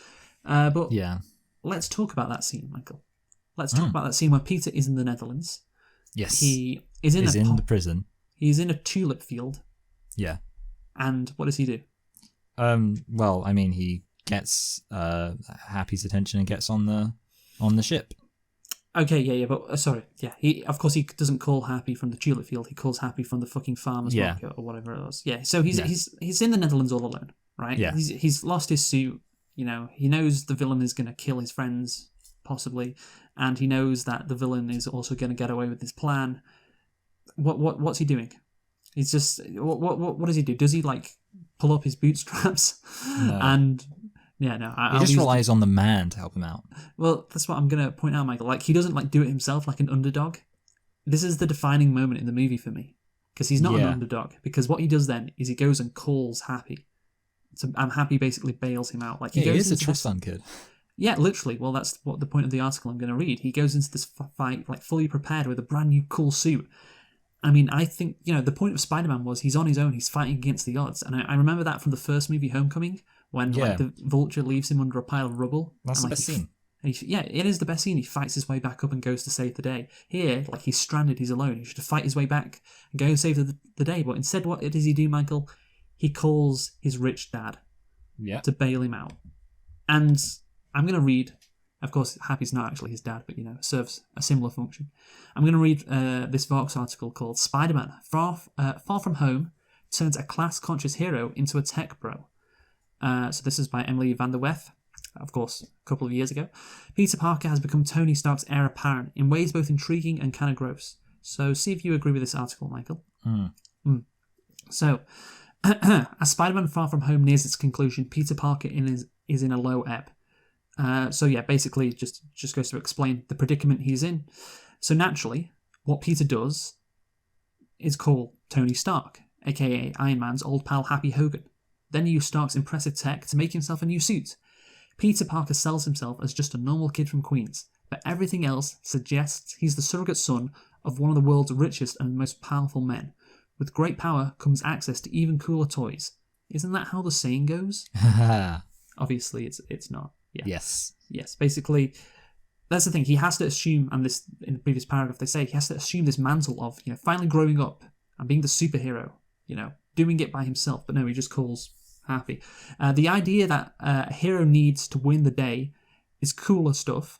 but yeah, let's talk about that scene, Michael. Let's talk about that scene where Peter is in the Netherlands. Yes, he is in the prison. He's in a tulip field. Yeah. And what does he do? Well, I mean, he gets Happy's attention and gets on the ship. Okay, yeah, but sorry, yeah. He doesn't call Happy from the tulip field. He calls Happy from the fucking farmer's market or whatever it was. Yeah, so he's in the Netherlands all alone, right? Yeah. He's lost his suit. He knows the villain is going to kill his friends, possibly, and he knows that the villain is also going to get away with his plan. What's he doing? He's just what does he do? Does he like pull up his bootstraps? No. And yeah, no. He just relies on the man to help him out. Well, that's what I'm gonna point out, Michael. Like, he doesn't like do it himself like an underdog. This is the defining moment in the movie for me, because he's not an underdog. Because what he does then is he goes and calls Happy. So Happy basically bails him out. Like he goes is a trust fund kid. Yeah, literally. Well, that's what the point of the article I'm going to read. He goes into this fight like fully prepared with a brand new cool suit. I mean, I think, the point of Spider-Man was he's on his own, he's fighting against the odds. And I remember that from the first movie, Homecoming, when like the Vulture leaves him under a pile of rubble. That's the best scene. It is the best scene. He fights his way back up and goes to save the day. Here, like, he's stranded, he's alone. He should fight his way back and go and save the day. But instead, what does he do, Michael? He calls his rich dad to bail him out. And I'm going to read... Of course, Happy's not actually his dad, but, serves a similar function. I'm going to read this Vox article called Spider-Man, Far From Home, Turns a Class-Conscious Hero into a Tech Bro. So this is by Emily Van der Werf, of course, a couple of years ago. Peter Parker has become Tony Stark's heir apparent in ways both intriguing and kind of gross. So see if you agree with this article, Michael. So, as Spider-Man Far From Home nears its conclusion, Peter Parker is in a low ebb. Basically just goes to explain the predicament he's in. So naturally, what Peter does is call Tony Stark, aka Iron Man's old pal Happy Hogan, then use Stark's impressive tech to make himself a new suit. Peter Parker sells himself as just a normal kid from Queens, but everything else suggests he's the surrogate son of one of the world's richest and most powerful men. With great power comes access to even cooler toys. Isn't that how the saying goes? Obviously, it's not. Yeah. Yes. Basically, that's the thing. He has to assume, and this in the previous paragraph they say, he has to assume this mantle of finally growing up and being the superhero. Doing it by himself. But no, he just calls Happy. The idea that a hero needs to win the day is cooler stuff.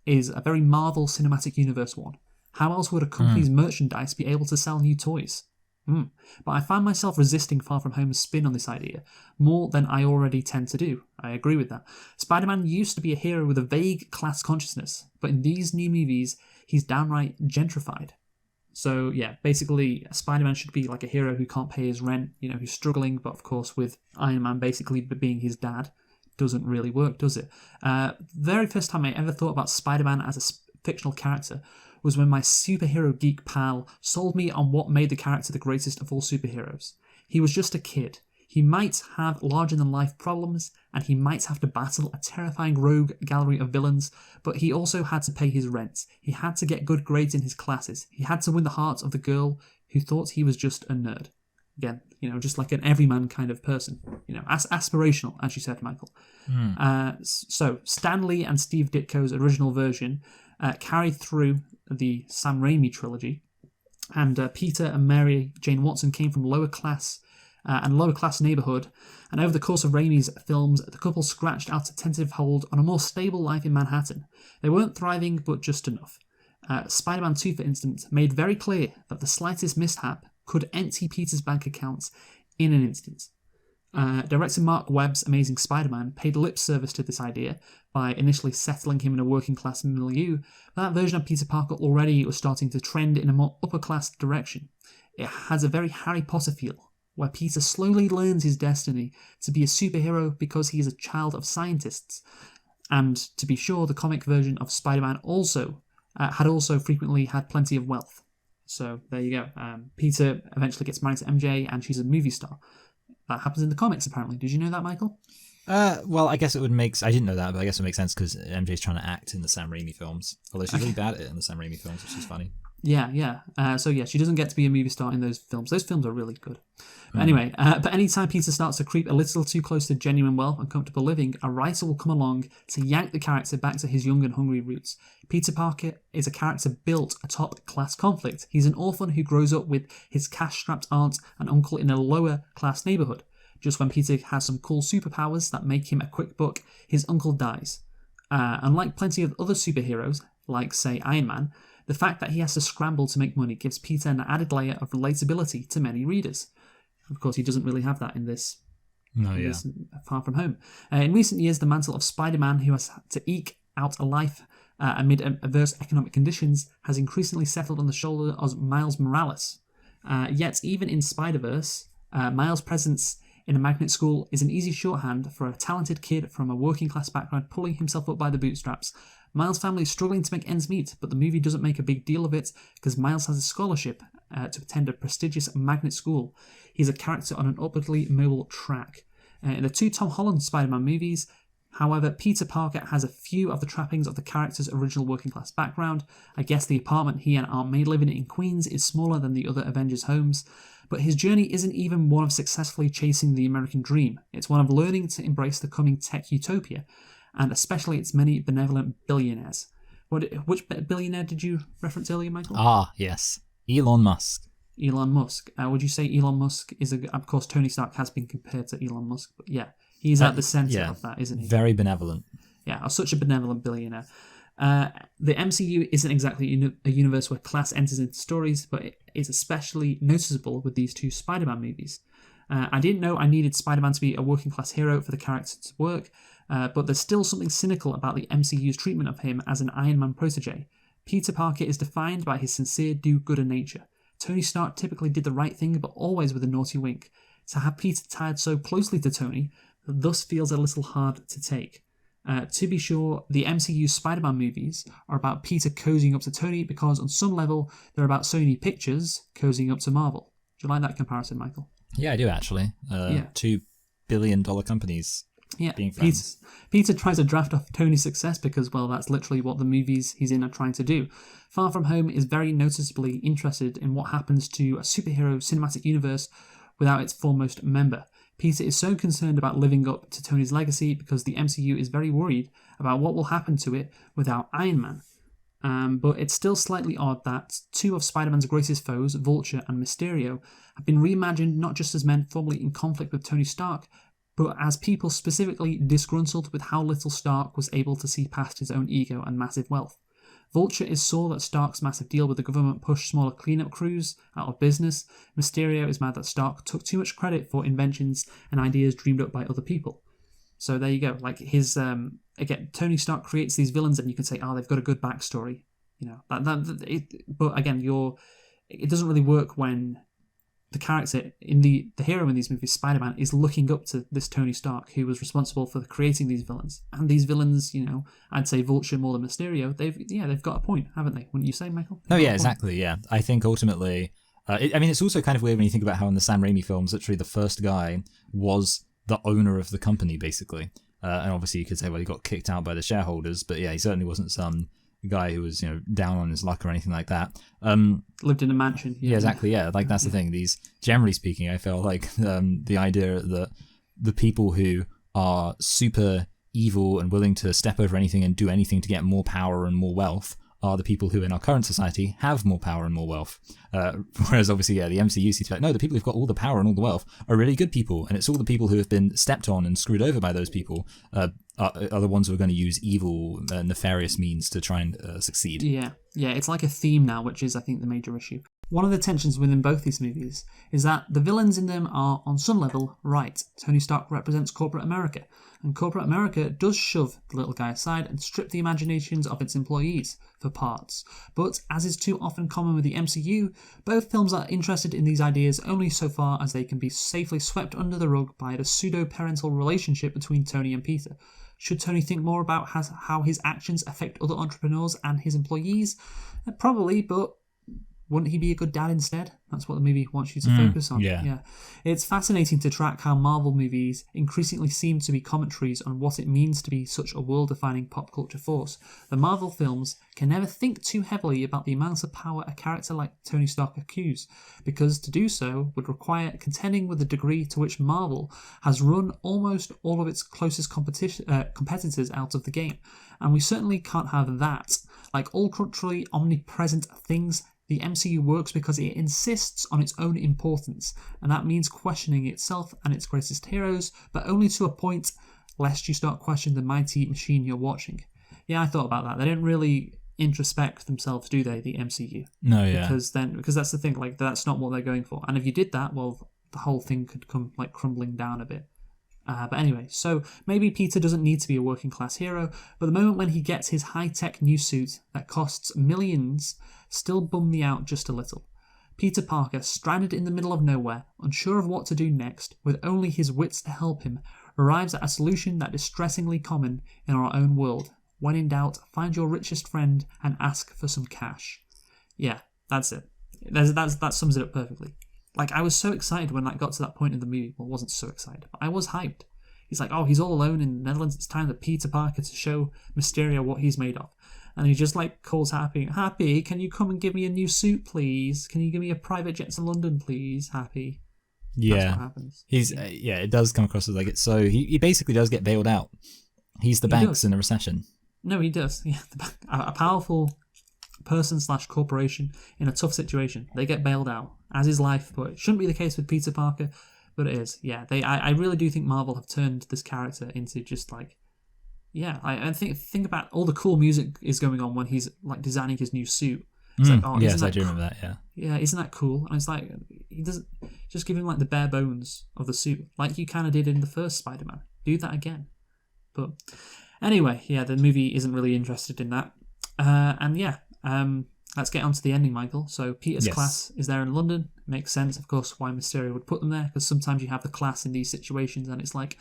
Is a very Marvel Cinematic Universe one. How else would a company's merchandise be able to sell new toys? But I find myself resisting Far From Home's spin on this idea more than I already tend to do. I agree with that. Spider-Man used to be a hero with a vague class consciousness, but in these new movies, he's downright gentrified. So yeah, basically, Spider-Man should be like a hero who can't pay his rent, who's struggling, but of course with Iron Man basically being his dad, doesn't really work, does it? Very first time I ever thought about Spider-Man as a fictional character was when my superhero geek pal sold me on what made the character the greatest of all superheroes. He was just a kid. He might have larger-than-life problems, and he might have to battle a terrifying rogue gallery of villains, but he also had to pay his rent. He had to get good grades in his classes. He had to win the heart of the girl who thought he was just a nerd. Again, just like an everyman kind of person. Aspirational, as you said, Michael. So Stan Lee and Steve Ditko's original version carried through the Sam Raimi trilogy, and Peter and Mary Jane Watson came from lower class and lower-class neighbourhood, and over the course of Raimi's films, the couple scratched out a tentative hold on a more stable life in Manhattan. They weren't thriving, but just enough. Spider-Man 2, for instance, made very clear that the slightest mishap could empty Peter's bank accounts in an instant. Director Mark Webb's Amazing Spider-Man paid lip service to this idea by initially settling him in a working-class milieu, but that version of Peter Parker already was starting to trend in a more upper-class direction. It has a very Harry Potter feel, where Peter slowly learns his destiny to be a superhero because he is a child of scientists. And to be sure, the comic version of Spider-Man had also frequently had plenty of wealth. So there you go. Peter eventually gets married to MJ, and she's a movie star. That happens in the comics, apparently. Did you know that, Michael? Well, I guess it would make... I didn't know that, but I guess it would make sense because MJ's trying to act in the Sam Raimi films. Although she's really bad at it in the Sam Raimi films, which is funny. Yeah. So she doesn't get to be a movie star in those films. Those films are really good. But anyway, but anytime Peter starts to creep a little too close to genuine wealth and comfortable living, a writer will come along to yank the character back to his young and hungry roots. Peter Parker is a character built atop class conflict. He's an orphan who grows up with his cash-strapped aunt and uncle in a lower-class neighbourhood. Just when Peter has some cool superpowers that make him a quick buck, his uncle dies. Unlike plenty of other superheroes, like, say, Iron Man, the fact that he has to scramble to make money gives Peter an added layer of relatability to many readers. Of course, he doesn't really have that in this, this Far From Home. In recent years, the mantle of Spider-Man, who has to eke out a life amid adverse economic conditions, has increasingly settled on the shoulder of Miles Morales. Yet, even in Spider-Verse, Miles' presence in a magnet school is an easy shorthand for a talented kid from a working-class background pulling himself up by the bootstraps. Miles' family is struggling to make ends meet, but the movie doesn't make a big deal of it because Miles has a scholarship to attend a prestigious magnet school. He's a character on an upwardly mobile track. In the two Tom Holland Spider-Man movies, however, Peter Parker has a few of the trappings of the character's original working-class background. I guess the apartment he and Aunt May live in Queens is smaller than the other Avengers' homes, but his journey isn't even one of successfully chasing the American dream. It's one of learning to embrace the coming tech utopia, and especially its many benevolent billionaires. Which billionaire did you reference earlier, Michael? Ah, yes. Elon Musk. Elon Musk. Would you say Elon Musk is of course, Tony Stark has been compared to Elon Musk, but yeah, he's at the centre of that, isn't he? Very benevolent. Yeah, such a benevolent billionaire. The MCU isn't exactly a universe where class enters into stories, but it is especially noticeable with these two Spider-Man movies. I didn't know I needed Spider-Man to be a working-class hero for the character to work, but there's still something cynical about the MCU's treatment of him as an Iron Man protege. Peter Parker is defined by his sincere do-gooder nature. Tony Stark typically did the right thing, but always with a naughty wink. To have Peter tied so closely to Tony thus feels a little hard to take. To be sure, the MCU Spider-Man movies are about Peter cozying up to Tony because on some level they're about Sony Pictures cozying up to Marvel. Do you like that comparison, Michael? Yeah, I do actually. $2 billion companies being friends. Peter tries to draft off Tony's success because, well, that's literally what the movies he's in are trying to do. Far From Home is very noticeably interested in what happens to a superhero cinematic universe without its foremost member. Peter is so concerned about living up to Tony's legacy because the MCU is very worried about what will happen to it without Iron Man. But it's still slightly odd that two of Spider-Man's greatest foes, Vulture and Mysterio, have been reimagined not just as men formerly in conflict with Tony Stark, but as people specifically disgruntled with how little Stark was able to see past his own ego and massive wealth. Vulture is sore that Stark's massive deal with the government pushed smaller cleanup crews out of business. Mysterio is mad that Stark took too much credit for inventions and ideas dreamed up by other people. So there you go. Like his again, Tony Stark creates these villains, and you can say, they've got a good backstory, you know. But again, it doesn't really work when the character in the hero in these movies, Spider-Man, is looking up to this Tony Stark who was responsible for creating these villains. And these villains, you know, I'd say Vulture more than Mysterio. They've got a point, haven't they? Wouldn't you say, Michael? No, yeah, exactly. Yeah, I think ultimately, it's also kind of weird when you think about how in the Sam Raimi films, literally the first guy was the owner of the company, basically. And obviously you could say, well, he got kicked out by the shareholders, but yeah, he certainly wasn't some guy who was, you know, down on his luck or anything like that. Lived in a mansion. Yeah, exactly. Yeah, like that's the thing. These, generally speaking, I feel like the idea that the people who are super evil and willing to step over anything and do anything to get more power and more wealth are the people who in our current society have more power and more wealth. Whereas obviously, the MCU seems to be like, no, the people who've got all the power and all the wealth are really good people, and it's all the people who have been stepped on and screwed over by those people are the ones who are going to use evil, nefarious means to try and succeed. Yeah, it's like a theme now, which is, I think, the major issue. One of the tensions within both these movies is that the villains in them are, on some level, right. Tony Stark represents corporate America, and corporate America does shove the little guy aside and strip the imaginations of its employees for parts. But, as is too often common with the MCU, both films are interested in these ideas only so far as they can be safely swept under the rug by the pseudo-parental relationship between Tony and Peter. Should Tony think more about how his actions affect other entrepreneurs and his employees? Probably, but wouldn't he be a good dad instead? That's what the movie wants you to focus on. Yeah. It's fascinating to track how Marvel movies increasingly seem to be commentaries on what it means to be such a world-defining pop culture force. The Marvel films can never think too heavily about the amounts of power a character like Tony Stark acquires, because to do so would require contending with the degree to which Marvel has run almost all of its closest competitors out of the game. And we certainly can't have that. Like all culturally omnipresent things, the MCU works because it insists on its own importance, and that means questioning itself and its greatest heroes, but only to a point, lest you start questioning the mighty machine you're watching. Yeah, I thought about that. They didn't really introspect themselves, do they, the MCU? No, yeah. Because that's the thing, like, that's not what they're going for. And if you did that, well, the whole thing could come, like, crumbling down a bit. But anyway, so maybe Peter doesn't need to be a working class hero, but the moment when he gets his high-tech new suit that costs millions still bummed me out just a little. Peter Parker, stranded in the middle of nowhere, unsure of what to do next, with only his wits to help him, arrives at a solution that is distressingly common in our own world. When in doubt, find your richest friend and ask for some cash. Yeah, that's it. That sums it up perfectly. Like, I was so excited when that got to that point in the movie. Well, I wasn't so excited, but I was hyped. He's like, oh, he's all alone in the Netherlands. It's time for Peter Parker to show Mysterio what he's made of. And he just, like, calls Happy. Happy, can you come and give me a new suit, please? Can you give me a private jet to London, please, Happy? Yeah. That's what happens. It does come across as like it's so... He basically does get bailed out. He's the banks in a recession. No, he does. Yeah, a powerful person/corporation in a tough situation. They get bailed out, as is life, but it shouldn't be the case with Peter Parker, but it is. Yeah, I really do think Marvel have turned this character into just like, yeah, I think about all the cool music is going on when he's like designing his new suit. It's like, oh, yes, I do remember that, yeah. Yeah, isn't that cool? And it's like, he doesn't, just give him like the bare bones of the suit, like you kind of did in the first Spider-Man. Do that again. But anyway, yeah, the movie isn't really interested in that. Let's get on to the ending, Michael. So Peter's class is there in London. Makes sense, of course, why Mysterio would put them there, because sometimes you have the class in these situations and it's like,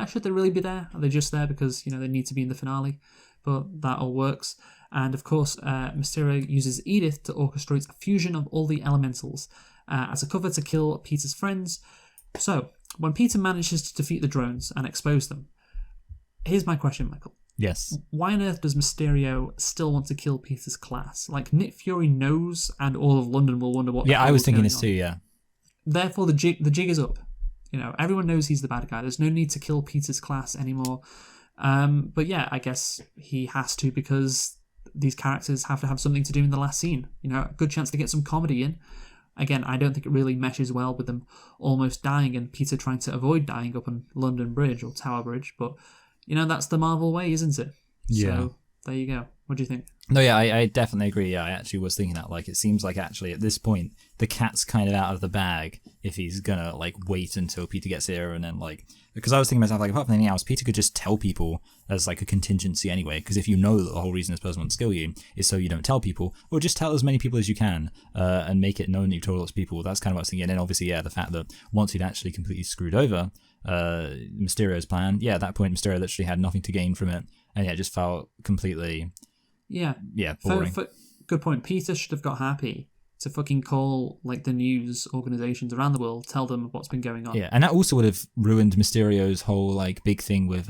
should they really be there? Are they just there because, they need to be in the finale? But that all works. And of course, Mysterio uses Edith to orchestrate a fusion of all the elementals as a cover to kill Peter's friends. So, when Peter manages to defeat the drones and expose them, here's my question, Michael. Yes. Why on earth does Mysterio still want to kill Peter's class? Like, Nick Fury knows, and all of London will wonder what. Yeah, I was thinking this too. Yeah. Therefore, the jig is up. Everyone knows he's the bad guy. There's no need to kill Peter's class anymore. But yeah, I guess he has to because these characters have to have something to do in the last scene. A good chance to get some comedy in. Again, I don't think it really meshes well with them almost dying and Peter trying to avoid dying up on London Bridge or Tower Bridge, but. That's the Marvel way, isn't it? Yeah. So, there you go. What do you think? No, yeah, I definitely agree. Yeah, I actually was thinking that. Like, it seems like actually at this point, the cat's kind of out of the bag if he's gonna, like, wait until Peter gets here and then, like... Because I was thinking to myself, like, apart from anything else, Peter could just tell people as, like, a contingency anyway. Because if you know that the whole reason this person wants to kill you is so you don't tell people, well, just tell as many people as you can and make it known that you told lots of people. That's kind of what I was thinking. And then obviously, yeah, the fact that once he'd actually completely screwed over Mysterio's plan, yeah, at that point, Mysterio literally had nothing to gain from it. And yeah, it just felt completely... Yeah, boring. Good point. Peter should have got Happy to fucking call like the news organizations around the world, tell them what's been going on. Yeah, and that also would have ruined Mysterio's whole like big thing with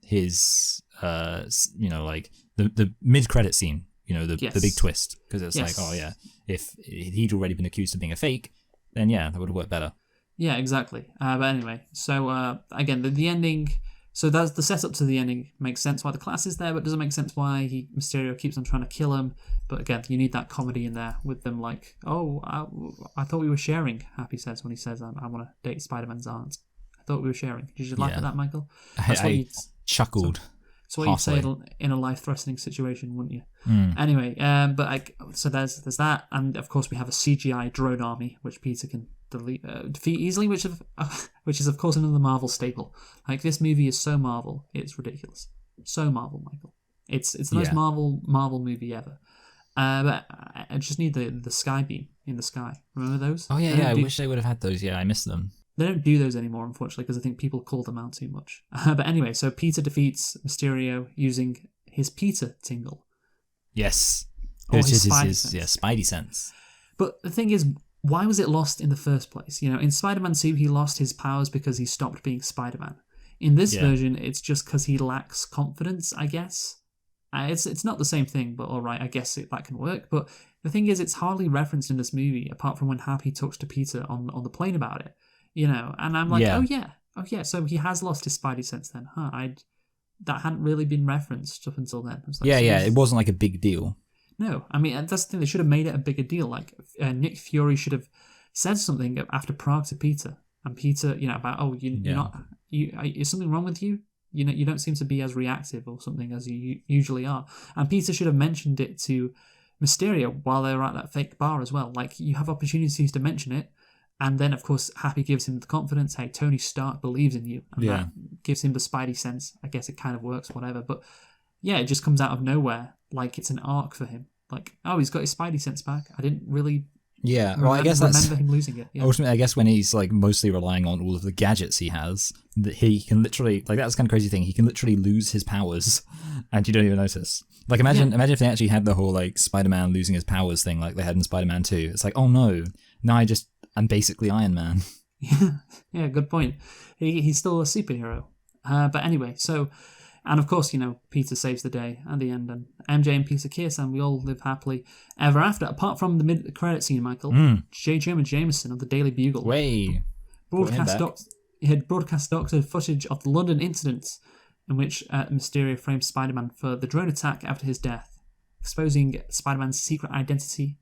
his like the mid-credit scene. The big twist, because it's like, oh yeah, if he'd already been accused of being a fake, then yeah, that would have worked better. Yeah, exactly. But anyway, so again, the ending So that's the setup to the ending. Makes sense why the class is there, but doesn't make sense why Mysterio keeps on trying to kill him. But again, you need that comedy in there with them like, oh, I thought we were sharing, Happy says when he says, I want to date Spider-Man's aunt. I thought we were sharing. Did you laugh at that, Michael? I chuckled. That's what you'd say in a life-threatening situation, wouldn't you? Anyway, so there's that, and of course we have a CGI drone army which Peter can defeat easily, which is of course another Marvel staple. Like, this movie is so Marvel, it's ridiculous. So Marvel, Michael. It's the most Marvel movie ever. But I just need the sky beam in the sky. Remember those? Oh yeah, I wish they would have had those. Yeah, I missed them. They don't do those anymore, unfortunately, because I think people call them out too much. But anyway, so Peter defeats Mysterio using his Peter tingle. Yes. Or his Spidey sense. But the thing is, why was it lost in the first place? In Spider-Man 2, he lost his powers because he stopped being Spider-Man. In this version, it's just because he lacks confidence, I guess. It's not the same thing, but alright, I guess that can work. But the thing is, it's hardly referenced in this movie, apart from when Happy talks to Peter on the plane about it. And I'm like, oh yeah, so he has lost his Spidey sense then, huh? That hadn't really been referenced up until then. It wasn't like a big deal. No, I mean, that's the thing, they should have made it a bigger deal. Like, Nick Fury should have said something after Prague to Peter, and Peter, about, you're not, is something wrong with you? You don't seem to be as reactive or something as you usually are. And Peter should have mentioned it to Mysterio while they were at that fake bar as well. Like, you have opportunities to mention it. And then, of course, Happy gives him the confidence, hey, Tony Stark believes in you. And that gives him the Spidey sense. I guess it kind of works, whatever. But yeah, it just comes out of nowhere. Like, it's an arc for him. Like, oh, he's got his Spidey sense back. I didn't really I guess remember him losing it. Yeah. Ultimately, I guess when he's like mostly relying on all of the gadgets he has, that he can literally, like, that's kind of crazy thing. He can literally lose his powers and you don't even notice. Like, imagine if they actually had the whole, like, Spider-Man losing his powers thing like they had in Spider-Man 2. It's like, oh no, now I'm basically Iron Man. Yeah, good point. He's still a superhero. But anyway, and of course, Peter saves the day at the end, and MJ and Peter kiss, and we all live happily ever after. Apart from the mid-credit scene, Michael, J. Jonah Jameson of the Daily Bugle broadcast doctored footage of the London incidents in which Mysterio framed Spider-Man for the drone attack after his death, exposing Spider-Man's secret identity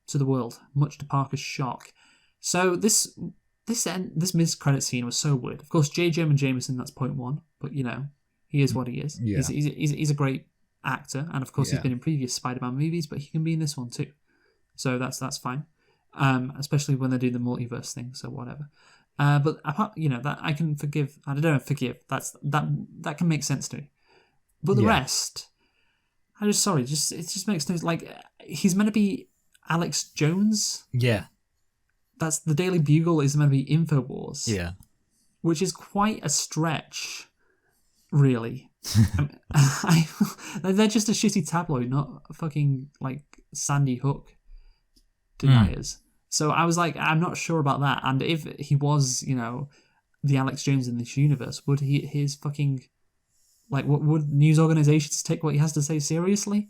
to the world, much to Parker's shock. So this mid-credit scene was so weird. Of course, J. Jonah Jameson, that's point one, but he is what he is. Yeah. He's a great actor, and of course he's been in previous Spider-Man movies, but he can be in this one too. So that's fine. Especially when they do the multiverse thing, so whatever. But apart, that I can forgive. I don't forgive. That can make sense to me. But the rest, it just makes no, like, he's meant to be Alex Jones. Yeah. That's the Daily Bugle is meant to be InfoWars. Yeah. Which is quite a stretch, really. They're just a shitty tabloid, not a fucking, like, Sandy Hook deniers. So I was like, I'm not sure about that. And if he was, the Alex Jones in this universe, would his fucking, like, what would news organizations take what he has to say seriously?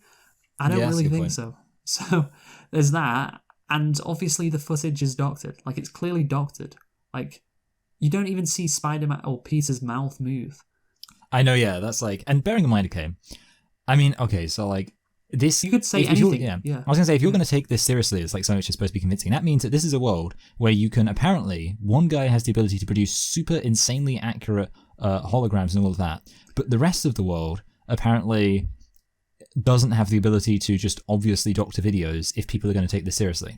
I don't really think so. So there's that. And obviously the footage is doctored. Like, it's clearly doctored. Like, you don't even see Spider-Man or Peter's mouth move. I know, yeah. That's like... And bearing in mind, okay. I mean, okay, so, like, this... You could say anything. Yeah. I was going to say, if you're going to take this seriously as, like, something which is supposed to be convincing, that means that this is a world where you can apparently... One guy has the ability to produce super insanely accurate holograms and all of that. But the rest of the world apparently doesn't have the ability to just obviously doctor videos if people are going to take this seriously.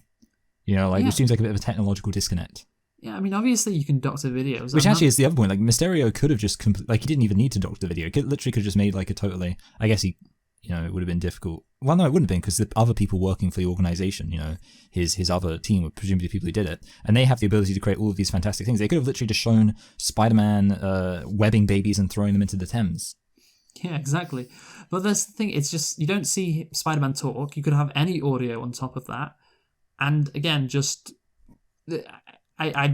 Which seems like a bit of a technological disconnect. Yeah, I mean, obviously you can doctor videos. Which actually is the other point. Like, Mysterio could have just... he didn't even need to doctor the video. He literally could have just made, like, a totally... I guess he... it would have been difficult. Well, no, it wouldn't have been, because the other people working for the organization, his other team were presumably the people who did it, and they have the ability to create all of these fantastic things. They could have literally just shown Spider-Man webbing babies and throwing them into the Thames. Yeah, exactly. But that's the thing, it's just, you don't see Spider-Man talk. You could have any audio on top of that. And again, just...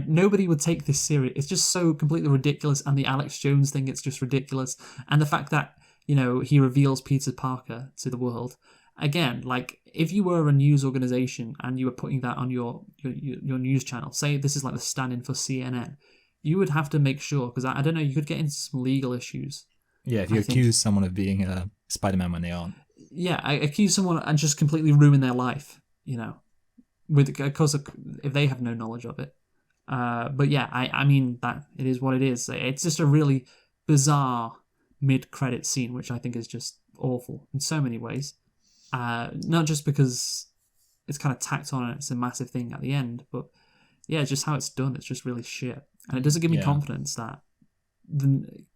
nobody would take this serious. It's just so completely ridiculous, and the Alex Jones thing, it's just ridiculous. And the fact that, he reveals Peter Parker to the world. Again, like, if you were a news organization and you were putting that on your news channel, say this is like the stand-in for CNN, you would have to make sure, because I don't know, you could get into some legal issues. Yeah, if you accuse someone of being a Spider-Man when they aren't. Yeah, I accuse someone and just completely ruin their life, because if they have no knowledge of it. But yeah, I mean, that it is what it is. It's just a really bizarre mid-credit scene, which I think is just awful in so many ways. Not just because it's kind of tacked on and it's a massive thing at the end, but yeah, just how it's done. It's just really shit. And it doesn't give me confidence that,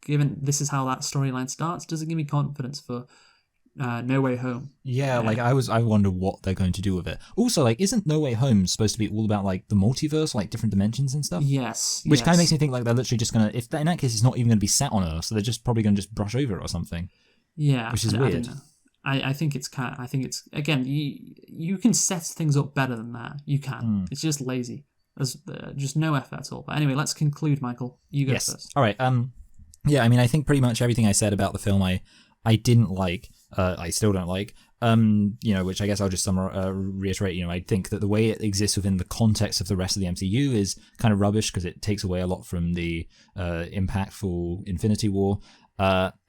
given this is how that storyline starts, doesn't give me confidence for No Way Home. Yeah, I wonder what they're going to do with it. Also, isn't No Way Home supposed to be all about the multiverse, different dimensions and stuff? Yes. Which kind of makes me think they're literally just gonna, in that case, it's not even gonna be set on Earth, so they're just probably gonna just brush over it or something. Yeah, which is weird. I think it's again, you can set things up better than that. You can. It's just lazy. There's just no effort at all. But anyway, let's conclude, Michael. You go first. All right. Yeah, I mean, I think pretty much everything I said about the film I didn't like. I still don't like. Which I guess I'll just reiterate. I think that the way it exists within the context of the rest of the MCU is kind of rubbish because it takes away a lot from the impactful Infinity War.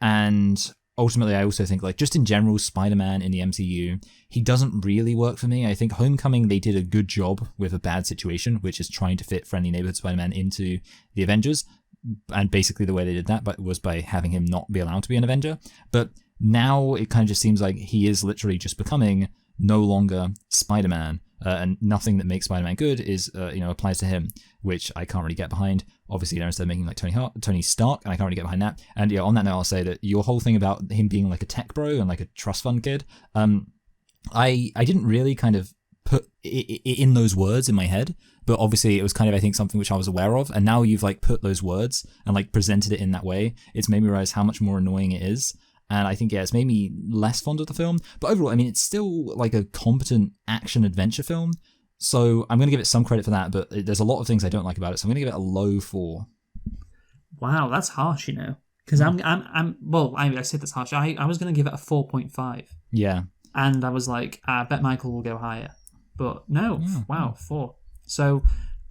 And ultimately, I also think, just in general, Spider-Man in the MCU, he doesn't really work for me. I think Homecoming, they did a good job with a bad situation, which is trying to fit Friendly Neighborhood Spider-Man into the Avengers. And basically the way they did that was by having him not be allowed to be an Avenger. But now it kind of just seems like he is literally just becoming no longer Spider-Man. And nothing that makes Spider-Man good is, applies to him, which I can't really get behind. Obviously, they're instead making Tony Stark, and I can't really get behind that. And on that note, I'll say that your whole thing about him being a tech bro and a trust fund kid, I didn't really kind of put in those words in my head, but obviously it was kind of, I think, something which I was aware of. And now you've put those words and presented it in that way. It's made me realize how much more annoying it is. And I think, it's made me less fond of the film. But overall, I mean, it's still a competent action-adventure film. So I'm going to give it some credit for that, but there's a lot of things I don't like about it. So I'm going to give it a low 4. Wow, that's harsh, Because I said that's harsh. I was going to give it a 4.5. Yeah. And I was like, I bet Michael will go higher. But no, wow, 4. So,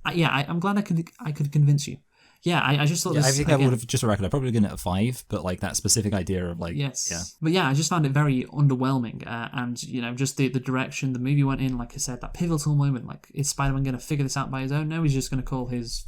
I'm glad I could convince you. Yeah, I just thought this... I think I would have, just a record, I'd probably given it a 5, but that specific idea of Yes. Yeah. But yeah, I just found it very underwhelming. And, just the direction the movie went in, like I said, that pivotal moment, is Spider-Man going to figure this out by his own? No, he's just going to call his,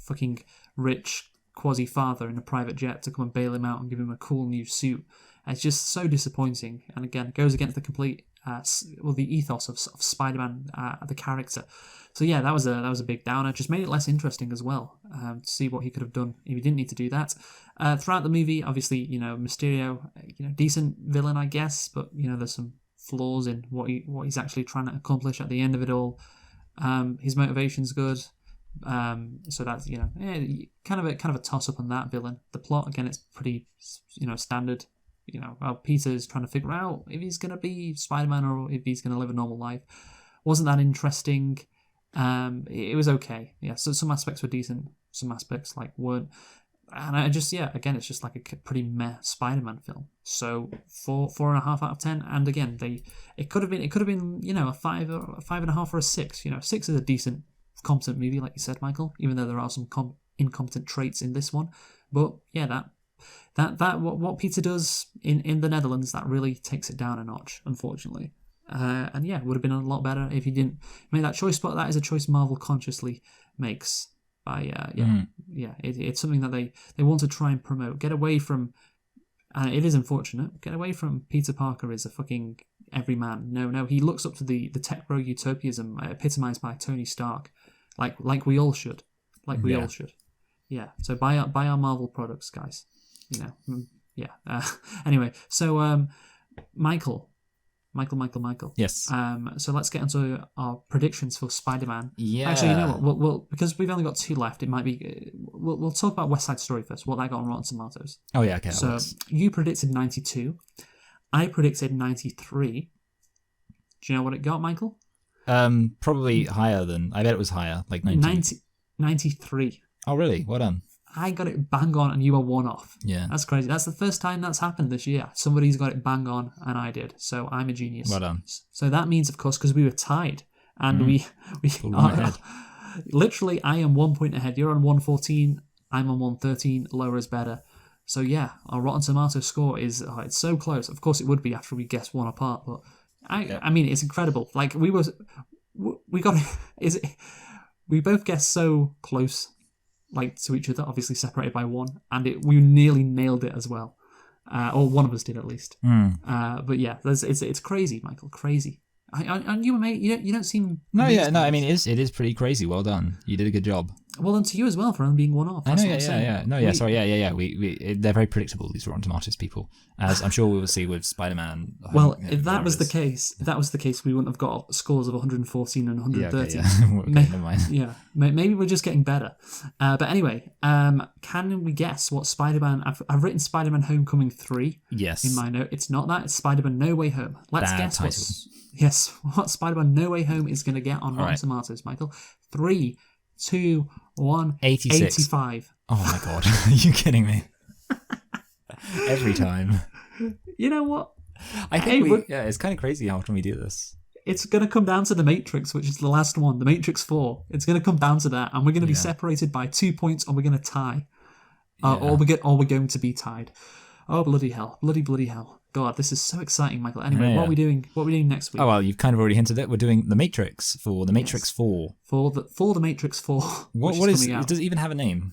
fucking rich quasi-father in a private jet to come and bail him out and give him a cool new suit. It's just so disappointing. And again, it goes against the complete, the ethos of Spider-Man, the character. So yeah, that was a big downer. Just made it less interesting as well, to see what he could have done if he didn't need to do that. Throughout the movie, obviously, Mysterio, decent villain, I guess, but there's some flaws in what he's actually trying to accomplish at the end of it all. His motivation's good. So that's kind of a toss up on that villain. The plot, again, it's pretty standard. Peter's trying to figure out if he's going to be Spider-Man or if he's going to live a normal life. Wasn't that interesting? It was okay. Yeah, so some aspects were decent, some aspects weren't. And I just, again, it's just a pretty meh Spider-Man film. So 4.5 out of 10. And again, it could have been a 5 or a 5.5 or a 6. 6 is a decent, competent movie, like you said, Michael. Even though there are some incompetent traits in this one, but yeah, what Peter does in the Netherlands, that really takes it down a notch, unfortunately. And yeah, it would have been a lot better if he didn't make that choice, but that is a choice Marvel consciously makes by it's something that they want to try and promote. Get away from, it is unfortunate, get away from Peter Parker as a fucking everyman. No, he looks up to the tech bro utopianism epitomized by Tony Stark, like we all should. All should. Yeah, so buy our Marvel products, guys. Anyway, so Michael. Yes. So let's get into our predictions for Spider-Man. Yeah. Actually, you know what? We'll because we've only got 2 left. It might be. We'll talk about West Side Story first. What that got on Rotten Tomatoes. Oh yeah. Okay. So you predicted 92. I predicted 93. Do you know what it got, Michael? Probably higher than. I bet it was higher, 93. Oh really? Well done. I got it bang on and you were 1 off. Yeah. That's crazy. That's the first time that's happened this year. Somebody's got it bang on and I did. So I'm a genius. Well done. So that means, of course, because we were tied and we ahead. literally, I am 1 point ahead. You're on 114. I'm on 113. Lower is better. So yeah, our Rotten Tomatoes score is it's so close. Of course, it would be after we guessed one apart, but I mean, it's incredible. Like we got is it? We both guessed so close, like to each other, obviously separated by one, and we nearly nailed it as well, or one of us did at least. But yeah, it's crazy, Michael, crazy. And you, mate, you don't seem. No, yeah, no. I mean, it is pretty crazy. Well done. You did a good job. Well done to you as well for only being one off. I know, yeah. No, yeah, sorry, yeah. They're very predictable, these Rotten Tomatoes people, as I'm sure we will see with Spider-Man. Well, if that was the case, we wouldn't have got scores of 114 and 130. Okay, never mind. Yeah, maybe we're just getting better. But anyway, can we guess what Spider-Man? I've written Spider-Man: Homecoming 3. Yes. In my note, it's not that. It's Spider-Man: No Way Home. Let's guess what Spider-Man: No Way Home is going to get on Rotten Tomatoes, Michael. 3, 2, 1. 86. 85. Oh my god, are you kidding me? Every time. You know what? I think it's kind of crazy how often we do this. It's going to come down to The Matrix, which is the last one, The Matrix 4. It's going to come down to that, and we're going to be separated by 2 points, or we're going to tie. Or we're going to be tied. Oh, bloody hell. Bloody hell. God, this is so exciting, Michael. Anyway, what are we doing? What are we doing next week? Oh, well, you've kind of already hinted it. We're doing The Matrix for The Matrix 4. For the Matrix 4. What is does it even have a name?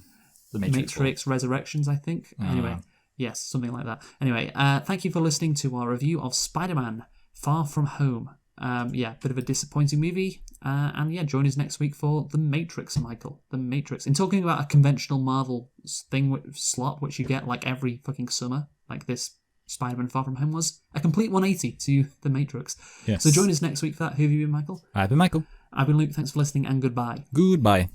The Matrix Resurrections, I think. Anyway, yes, something like that. Anyway, thank you for listening to our review of Spider-Man: Far From Home. Bit of a disappointing movie. Join us next week for The Matrix, Michael. The Matrix. In talking about a conventional Marvel slot, which you get like every fucking summer, like this Spider-Man: Far From Home was a complete 180 to The Matrix. Yes. So join us next week for that. Who have you been, Michael? I've been Michael. I've been Luke. Thanks for listening, and goodbye. Goodbye.